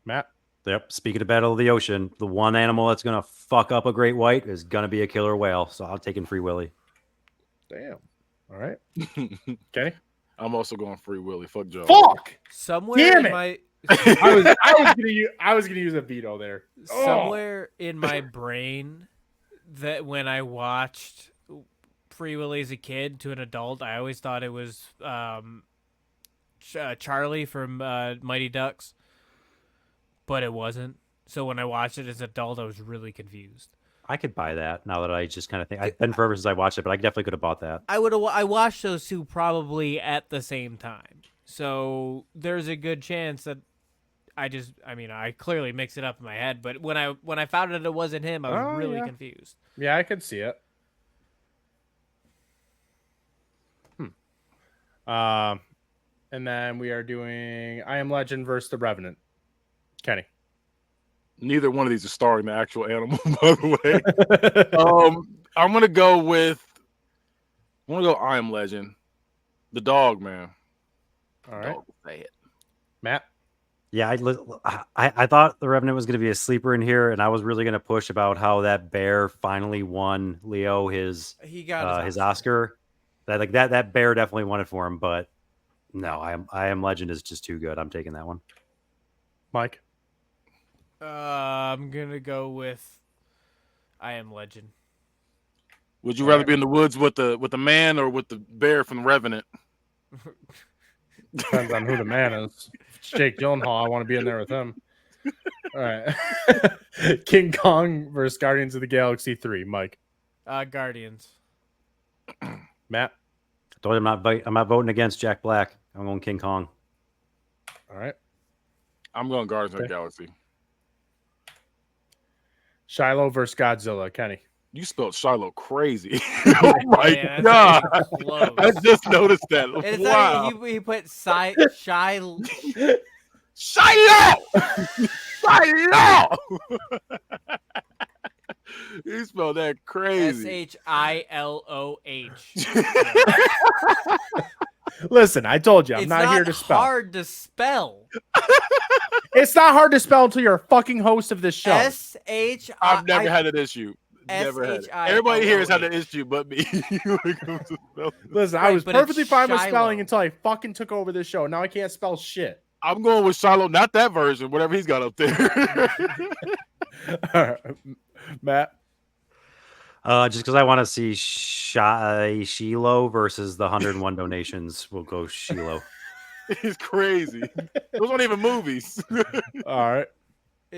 Matt. Yep. Speaking of Battle of the Ocean, the one animal that's going to fuck up a great white is going to be a killer whale. So I'm taking Free Willy. Damn. All right. Kenny. I'm also going Free Willy. Fuck Joe. Fuck. Somewhere Damn in it. my I was gonna use a veto there. somewhere in my brain that when I watched Free Willy as a kid to an adult, I always thought it was Charlie from Mighty Ducks, but it wasn't. So when I watched it as an adult, I was really confused. I could buy that now that I just kind of think. It's been forever since I watched it, but I definitely could have bought that. I watched those two probably at the same time. So there's a good chance that I clearly mixed it up in my head, but when I found out it wasn't him, I was really confused. Yeah, I could see it. And then we are doing I Am Legend versus The Revenant. Kenny. Neither one of these is starring the actual animal, by the way. I'm gonna go I Am Legend. The dog, man. All right. Dog, say it. Matt. Yeah, I thought The Revenant was going to be a sleeper in here, and I was really going to push about how that bear finally won Leo his Oscar. That bear definitely won it for him, but no, I Am Legend is just too good. I'm taking that one. Mike. I'm gonna go with I Am Legend. Would you rather be in the woods with the man or with the bear from The Revenant? Depends on who the man is. If it's Jake Gyllenhaal, I want to be in there with him. All right. King Kong versus Guardians of the Galaxy 3. Mike. Guardians. Matt. I told you I'm not voting against Jack Black. I'm going King Kong. All right. I'm going Guardians of the Galaxy. Shiloh versus Godzilla. Kenny. You spelled Shiloh crazy. Oh my God. I just noticed that. And wow. He put Shiloh. Shiloh! Shiloh! You spelled that crazy. Shiloh. Listen, I told you, I'm not here to spell. It's hard to spell. It's not hard to spell until you're a fucking host of this show. SHI. I've never had an issue. Never had it. S-H-I-L-O-H. Everybody here has had an issue, but me. When it comes to spelling. Listen, I Right, was but it's perfectly fine with spelling Shiloh. until I fucking took over this show. Now I can't spell shit. I'm going with Shiloh, not that version, whatever he's got up there. All right. Matt. Just because I want to see Shiloh versus the 101 donations, we'll go Shiloh. He's crazy. Those aren't even movies. All right.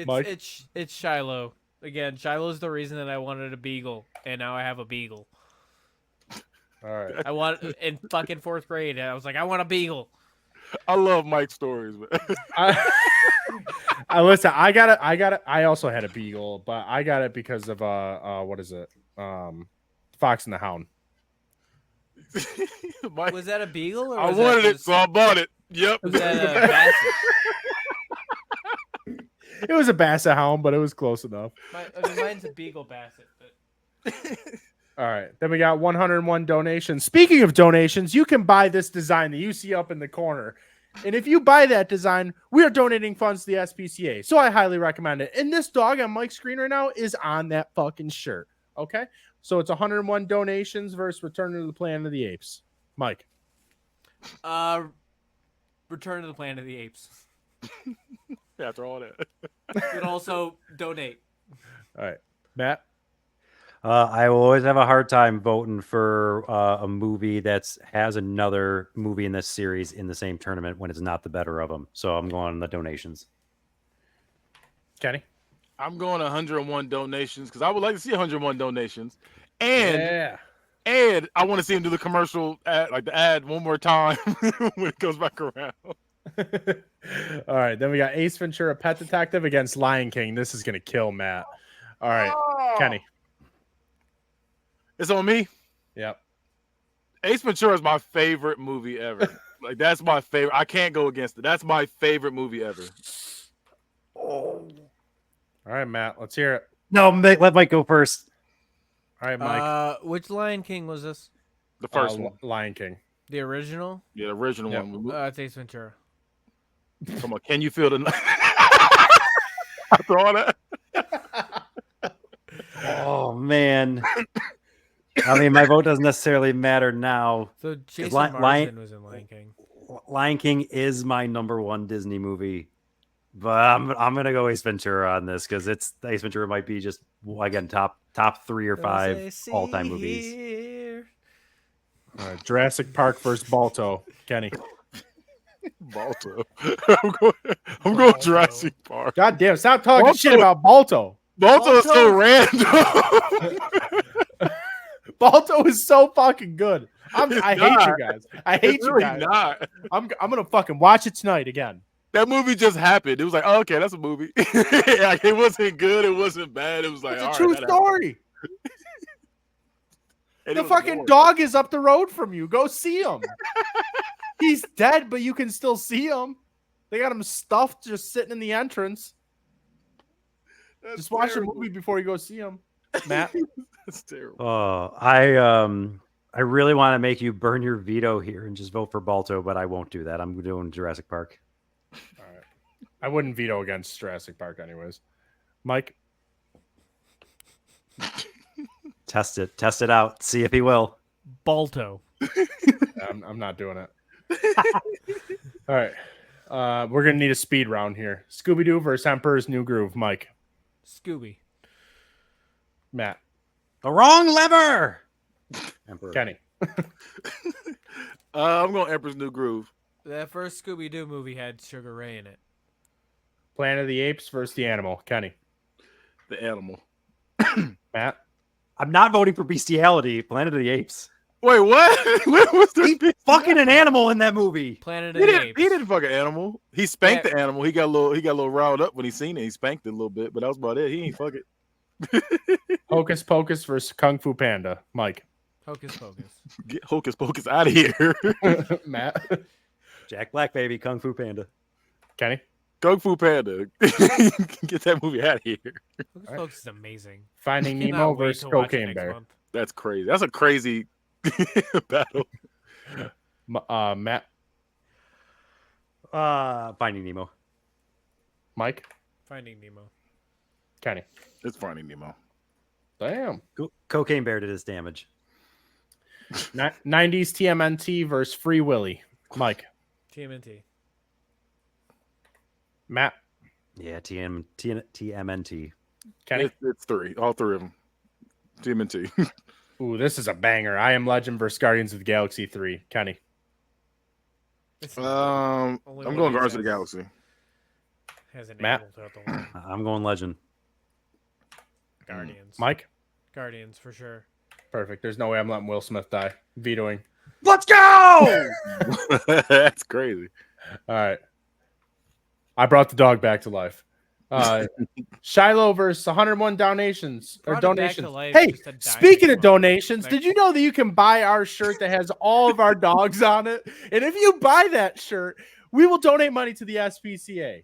Mike? It's Shiloh. Again, Shiloh's the reason that I wanted a beagle, and now I have a beagle. All right. I want in fucking 4th grade. I was like, I want a beagle. I love Mike's stories, man. I listen. I got it. I also had a beagle, but I got it because of what is it? Fox and the Hound. Mike, Was that a beagle? Or I was wanted that it, just, so I bought it. Yep. Was that a basset? It was a basset hound, but it was close enough. Mine's a beagle basset. But... All right. Then we got 101 donations. Speaking of donations, you can buy this design that you see up in the corner. And if you buy that design, we are donating funds to the SPCA. So I highly recommend it. And this dog on Mike's screen right now is on that fucking shirt. Okay? So it's 101 donations versus Return to the Planet of the Apes. Mike. Return to the Planet of the Apes. After all that. But also donate. All right. Matt. I will always have a hard time voting for a movie that has another movie in this series in the same tournament when it's not the better of them. So I'm going on the donations. Kenny. I'm going 101 donations because I would like to see 101 donations. And Yeah. And I want to see him do the commercial ad, like the ad one more time when it goes back around. All right. Then we got Ace Ventura, Pet Detective against Lion King. This is going to kill Matt. All right. Oh. Kenny. It's on me. Yep. Ace Ventura is my favorite movie ever. Like, that's my favorite. I can't go against it. That's my favorite movie ever. Oh. All right, Matt. Let's hear it. No, let Mike go first. All right, Mike. Which Lion King was this? The first one. Lion King. The original? Yeah, the original Yep. one. It's Ace Ventura. Come on, can you feel the after all that? Oh man. I mean, my vote doesn't necessarily matter now. So Jason Lion- Marsden was in Lion King. Lion King is my #1 Disney movie, but I'm gonna go Ace Ventura on this because it's Ace Ventura might be just again top 3 or 5 all-time movies. All right, Jurassic Park versus Balto. Kenny. Balto. I'm going Jurassic Park. God damn, stop talking Balto. shit about Balto. Balto is so random. Balto is so fucking good. I hate not. you guys. I hate It's you really guys. not. I'm gonna fucking watch it tonight again. That movie just happened. It was like, oh, okay, that's a movie. Like, it wasn't good. It wasn't bad. It was like, It's a all true right, that happened. story. And The it was fucking boring. dog is up the road from you. Go see him. He's dead, but you can still see him. They got him stuffed just sitting in the entrance. That's Just watch terrible. the movie before you go see him. Matt. That's terrible. Oh, I really want to make you burn your veto here and just vote for Balto, but I won't do that. I'm doing Jurassic Park. All right. I wouldn't veto against Jurassic Park anyways. Mike. Test it out. See if he will. Balto. I'm not doing it. All right. We're gonna need a speed round here. Scooby-Doo versus Emperor's New Groove. Mike. Scooby. Matt. The wrong lever. Emperor. Kenny. I'm going Emperor's New Groove. That first Scooby-Doo movie had Sugar Ray in it. Planet of the Apes versus the Animal. Kenny. The animal. Matt. I'm not voting for bestiality. Planet of the Apes. Wait, what? What was the Fucking an animal in that movie. Planet He of the didn't. Apes. He didn't fuck an animal. He spanked Yeah. the animal. He got a little riled up when he seen it. He spanked it a little bit, but that was about it. He ain't fuck it. Hocus Pocus versus Kung Fu Panda. Mike. Hocus Pocus. Get Hocus Pocus out of here. Matt. Jack Black, baby. Kung Fu Panda. Kenny. Kung Fu Panda. Get that movie out of here. Hocus Right. Pocus is amazing. Finding Cannot Nemo wait versus to watch it Cocaine next Bear. month. That's crazy. That's a crazy battle. Matt. Finding Nemo. Mike. Finding Nemo. Kenny. It's Finding Nemo. Damn. Cocaine Bear did his damage. 90s TMNT versus Free Willy. Mike. TMNT. Matt. Yeah, TMNT. Kenny. It's three. All three of them. TMNT. Ooh, this is a banger. I Am Legend versus Guardians of the Galaxy 3. Kenny. I'm going Guardians of the Galaxy. Has an Matt? angle throughout the line. I'm going Legend. Guardians. Mike. Guardians for sure. Perfect. There's no way I'm letting Will Smith die. Vetoing. Let's go! That's crazy. All right. I brought the dog back to life. Shiloh versus 101 donations or Brought it back to donations. life, Hey, just a speaking of dinosaur. donations, did you know that you can buy our shirt that has all of our dogs on it? And if you buy that shirt, we will donate money to the SPCA.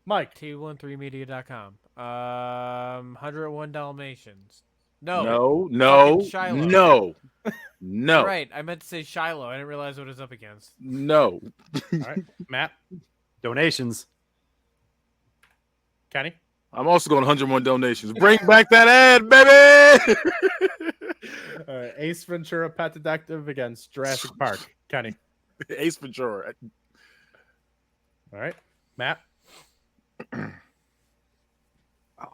Mike. T13media.com. 101 Dalmatians. No. No. Fucking Shiloh. No. Right. I meant to say Shiloh. I didn't realize what it was up against. No. All right. Matt. Donations. Kenny. I'm also going 101 donations. Bring back that ad, baby. All right. Ace Ventura Pet Detective against Jurassic Park. Kenny. Ace Ventura. All right. Matt. Oh,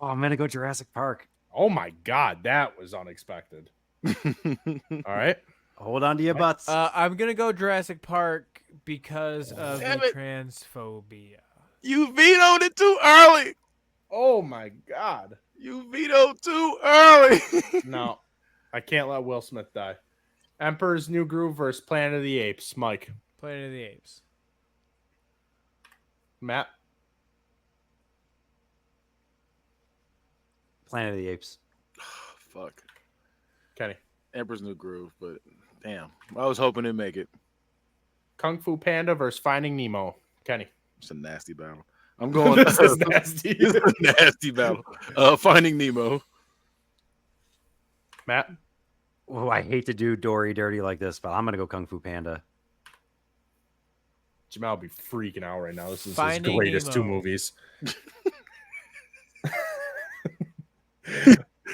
I'm gonna go Jurassic Park. Oh my God, that was unexpected. All right. Hold on to your butts. I'm going to go Jurassic Park because of Damn the it. transphobia. You vetoed it too early. Oh my God. You vetoed too early. No, I can't let Will Smith die. Emperor's New Groove versus Planet of the Apes. Mike. Planet of the Apes. Matt. Planet of the Apes. Fuck. Kenny. Emperor's New Groove, but damn. I was hoping to make it. Kung Fu Panda versus Finding Nemo. Kenny. It's a nasty battle. I'm going. This is nasty. This is a nasty battle. Finding Nemo. Matt. Oh, I hate to do Dory dirty like this, but I'm gonna go Kung Fu Panda. Jamal will be freaking out right now. This is Finding his greatest two Nemo. movies.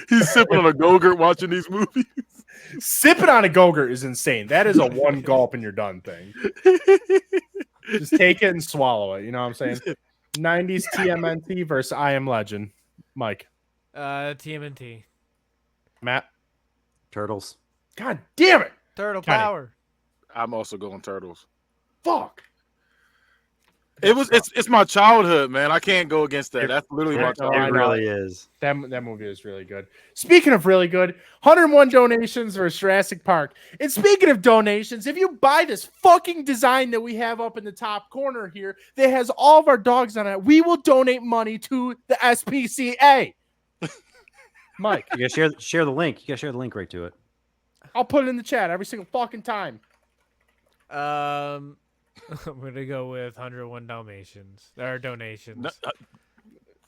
He's sipping on a Go-Gurt watching these movies. Sipping on a Go-Gurt is insane. That is a one gulp and you're done thing. Just take it and swallow it. You know what I'm saying? 90s TMNT versus I Am Legend. Mike. TMNT. Matt. Turtles. God damn it. Turtle Kenny. Power. I'm also going Turtles. Fuck. It's my childhood, man. I can't go against that. That's literally my I childhood. It know. really is. That movie is really good. Speaking of really good, 101 donations versus Jurassic Park. And speaking of donations, if you buy this fucking design that we have up in the top corner here that has all of our dogs on it, we will donate money to the SPCA. Mike, You gotta share the link. You gotta share the link right to it. I'll put it in the chat every single fucking time. I'm gonna go with 101 Dalmatians. Or donations. No,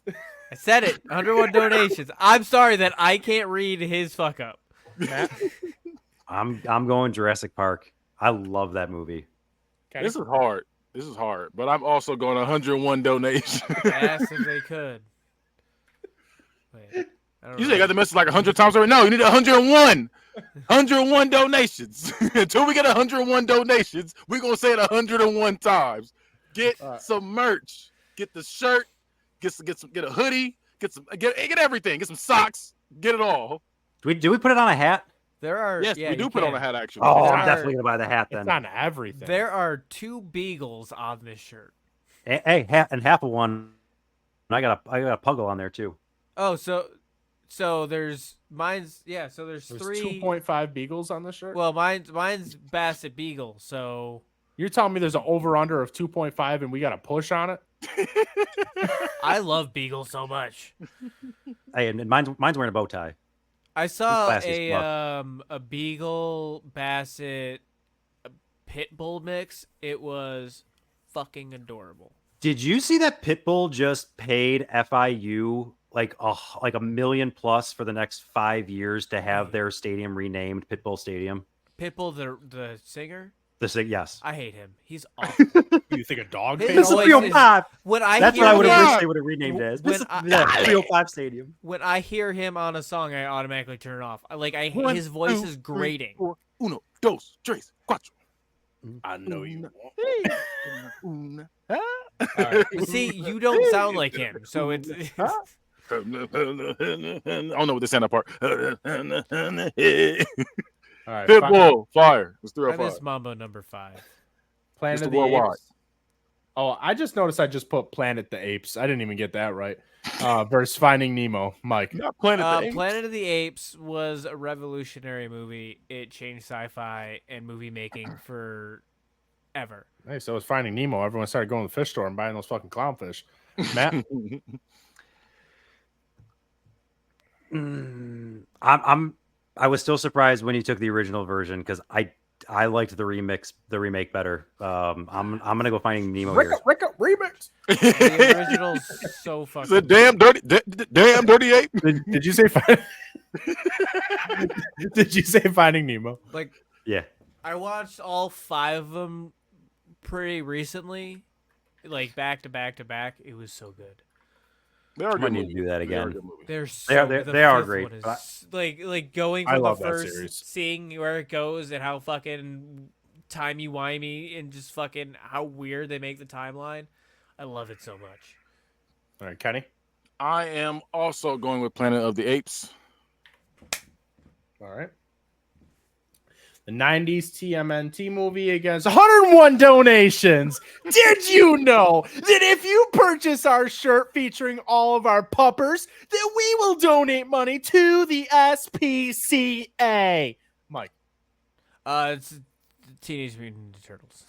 I said it. 101 donations. I'm sorry that I can't read his fuck up. Matt, I'm going Jurassic Park. I love that movie. Kenny? this is hard. But I'm also going 101 donations. Asked if they could. Wait, I don't You know. say I got the message like 100 times already. No, you need 101. 101 donations. Until we get 101 donations, we're gonna say it 101 times. Get some merch. Get the shirt. Get a hoodie. Get everything. Get some socks. Get it all. Do we put it on a hat? There are. Yes, yeah, we do you put on can. a hat actually. Oh, There I'm are- definitely gonna buy the hat It's then. on everything. There are 2 beagles on this shirt. Hey, and half of one. I got a puggle on there too. Oh, so there's mine's yeah. So there's There's 3. 2.5 beagles on the shirt. Well, mine's Basset Beagle. So You're telling me there's an over-under of 2.5 and we got a push on it? I love beagles so much. Hey, and mine's wearing a bow tie. I saw classy as a beagle Basset pit bull mix. It was fucking adorable. Did you see that Pitbull just paid FIU like a million plus for the next 5 years to have their stadium renamed Pitbull Stadium? Pitbull the singer. Yes. I hate him. He's awful. You think a dog? His face This is voice all- 305. When I That's hear what I would him- have wished they would have renamed it as. When This is I- 305 Stadium. when I hear him on a song, I automatically turn it off. One, His voice two, is three, grating. four, uno, dos, tres, cuatro. I know you. Una. All right. But see, you don't sound like him, so it's. I don't know what the stand up part. All right. Pitbull, fire. It's I 305. miss Mambo number 5. Planet Mr. of the Worldwide. Apes. Oh, I just noticed I just put Planet the Apes. I didn't even get that right. Versus Finding Nemo, Mike. Not Planet the Apes. Planet of the Apes was a revolutionary movie. It changed sci-fi and movie making forever. Hey, so it's Finding Nemo. Everyone started going to the fish store and buying those fucking clownfish. Matt, I was still surprised when you took the original version because I liked the remake better. I'm gonna go Finding Nemo here. Ricka remix. The original's so fucking. It's a damn dirty ape. Did you say Did you say Finding Nemo? Like, Yeah, I watched all 5 of them pretty recently, like back to back to back. It was so good. They are I good might need to movies. do that They are again. good movies. They're They are- so they- the they are fifth great, one is but like going I from the love that first, series. seeing where it goes and how fucking timey wimey and just fucking how weird they make the timeline. I love it so much. All right, Kenny. I am also going with Planet of the Apes. All right. The 90s TMNT movie against 101 donations. Did you know that if you purchase our shirt featuring all of our puppers, that we will donate money to the SPCA? Mike. It's Teenage Mutant Ninja Turtles.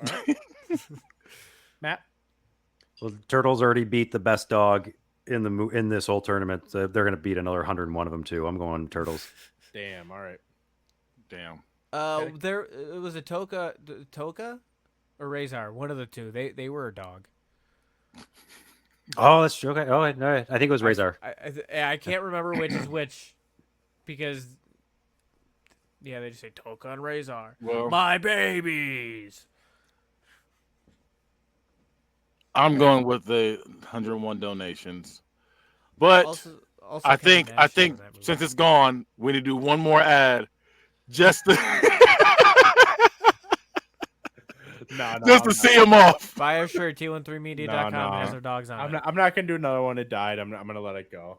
All right. Matt. well, the Turtles already beat the best dog in this whole tournament. So they're gonna beat another 101 of them too. I'm going Turtles. Damn. All right. Damn. There it was a Toka or Razor, one of the two. They were a dog. Oh, that's true. Okay. Oh, no, I think it was Razor. I can't remember which is which because yeah, they just say Toka and Razor. Well, My babies. I'm going with the 101 donations, but Also I Kevin think Nash was in that movie. since it's gone, we need to do one more ad, just to No, just to see him off. Buy our shirt, T13media.com. No, no. It has our dogs on it. I'm not gonna do another one. It died. I'm gonna let it go.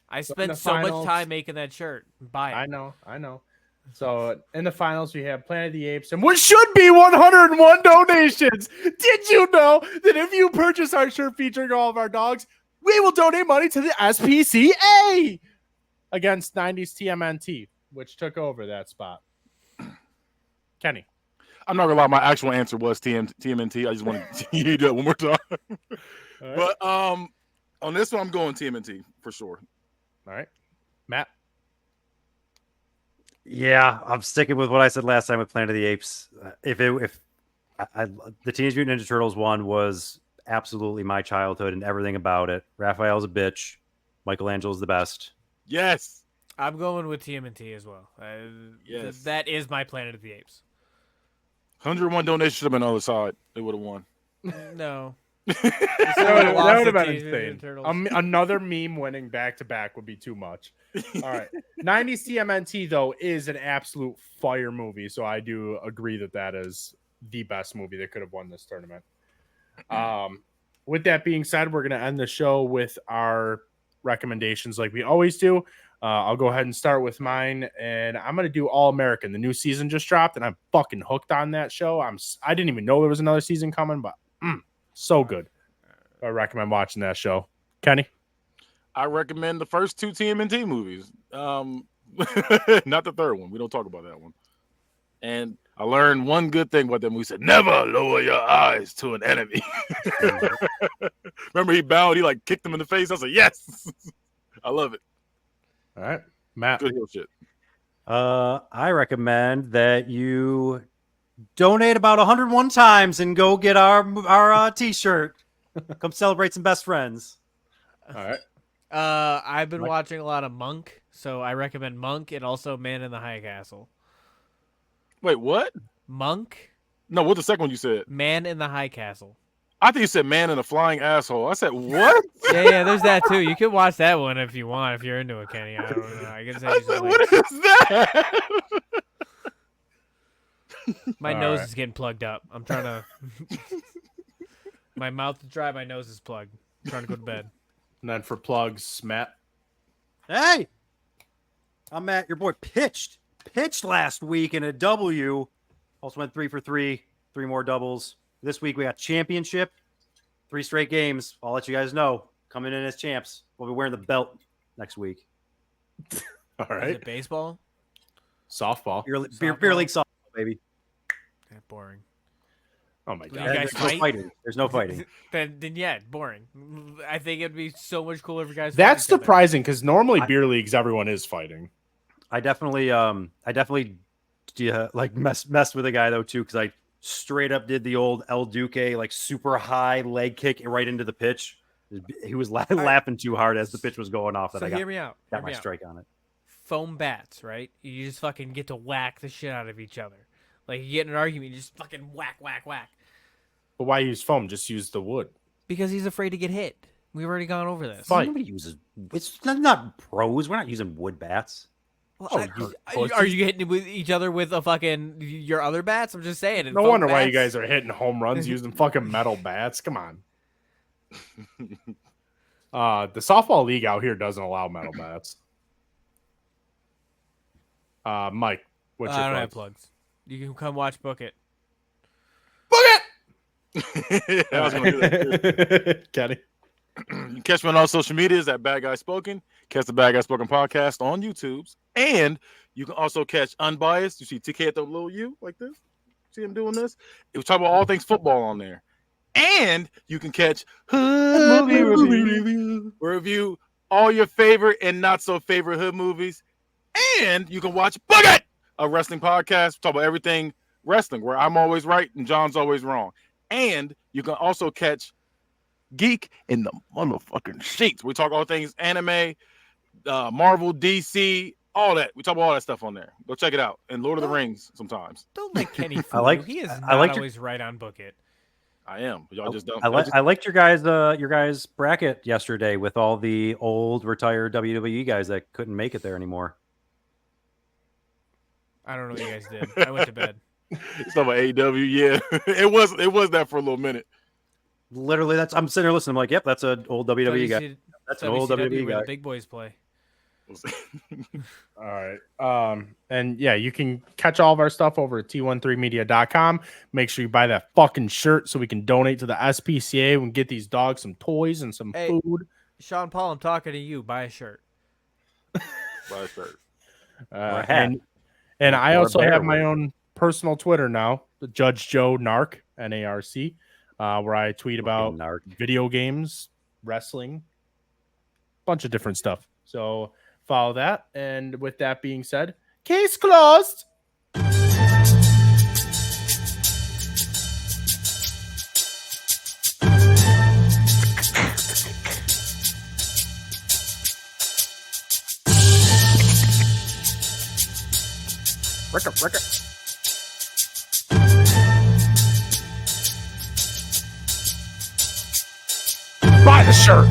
I in spent the so much finals- time making that shirt. Buy it. I know. So in the finals, we have Planet of the Apes, and what should be 101 donations. Did you know that if you purchase our shirt featuring all of our dogs, we will donate money to the SPCA against 90s TMNT, which took over that spot? Kenny. I'm not gonna lie, my actual answer was TMNT. I just wanted you to do it one more time. All right. But on this one, I'm going TMNT for sure. All right. Matt. Yeah, I'm sticking with what I said last time with Planet of the Apes. The Teenage Mutant Ninja Turtles one was absolutely my childhood and everything about it. Raphael's a bitch. Michelangelo's the best. Yes. I'm going with TMNT as well. Yes. That is my Planet of the Apes. 101 donations should have been on the other side. They would have won. No. That lost would have the been Teenage Mutant insane. Turtles. Another meme winning back to back would be too much. All right. 90s TMNT, though, is an absolute fire movie. So I do agree that is the best movie that could have won this tournament. With that being said, we're going to end the show with our recommendations like we always do. I'll go ahead and start with mine, and I'm going to do All American. The new season just dropped, and I'm fucking hooked on that show. I didn't even know there was another season coming, but so good. I recommend watching that show. Kenny? I recommend the first two TMNT movies. Not the third one. We don't talk about that one. And I learned one good thing about that movie. He said, never lower your eyes to an enemy. Remember he bowed, he like kicked him in the face. I said, yes. I love it. All right. Matt? Good heel shit. I recommend that you donate about 101 times and go get our t-shirt. Come celebrate some best friends. All right. I've been Mike? watching a lot of Monk, so I recommend Monk and also Man in the High Castle. Wait, what? Monk, No, what's the second one you said? Man in the High Castle. I think you said man in a flying asshole. I said what? Yeah, there's that too. You can watch that one if you want, if you're into it, Kenny. I don't know. I can send I you said, some what links. is that? My All nose right. is getting plugged up. I'm trying to. My mouth is dry. My nose is plugged. I'm trying to go to bed. And then for plugs, Matt. Hey, I'm Matt. Your boy pitched last week in a W. Also went 3 for 3, 3 more doubles. This week we got championship, 3 straight games. I'll let you guys know. Coming in as champs. We'll be wearing the belt next week. All Is right. it baseball? Softball. Beer league softball, baby. Boring. Oh my You god. guys There's no fight? fighting. There's no fighting. Then yeah, boring. I think it'd be so much cooler if you guys. That's fought each other. surprising because normally beer leagues everyone is fighting. I definitely like messed with a guy though too, because I straight up did the old El Duque like super high leg kick right into the pitch. He was laughing too hard as the pitch was going off. That So I hear me out. got Hear my me out. strike on it. Foam bats, right? You just fucking get to whack the shit out of each other. Like you get in an argument, you just fucking whack, whack, whack. But why use foam? Just use the wood. Because he's afraid to get hit. We've already gone over this. Fight. Nobody uses. It's not pros. We're not using wood bats. Well, Oh, are you hitting with each other with a fucking your other bats? I'm just saying. No wonder why you guys are hitting home runs using fucking metal bats. Come on. The softball league out here doesn't allow metal bats. Mike, what's I your don't have plugs? plugs. You can come watch Book It. Book it! I was gonna do that. Kenny. You can catch me on all social medias at Bad Guy Spoken. Catch the Bad Guy Spoken podcast on YouTube's, and you can also catch Unbiased. You see TK at the little U like this. See him doing this. It was talking about all things football on there, and you can catch Hood Movie Review. We review all your favorite and not so favorite hood movies, and you can watch Book It, a wrestling podcast. We talk about everything wrestling, where I'm always right and John's always wrong. And you can also catch Geek in the motherfucking sheets. We talk all things anime, Marvel, DC, all that. We talk about all that stuff on there. Go check it out. And Lord of the Rings sometimes. Don't let Kenny fool you. He is not always right on Book It. I am. But y'all just don't. I liked your guys' bracket yesterday with all the old retired WWE guys that couldn't make it there anymore. I don't know what you guys did. I went to bed. It's about AEW. Yeah, it was that for a little minute. Literally, I'm sitting there listening. I'm like, yep, that's an old WWE guy. That's an old WWE where guy. the big boys play. All right. And yeah, you can catch all of our stuff over at t13media.com. Make sure you buy that fucking shirt so we can donate to the SPCA. We can get these dogs some toys and some food. Sean Paul, I'm talking to you. Buy a shirt. Buy a shirt. And I also have my own personal Twitter now, the Judge Joe Narc, Narc, where I tweet about video games, wrestling, bunch of different stuff. So follow that. And with that being said, case closed. Ricker. Buy the shirt.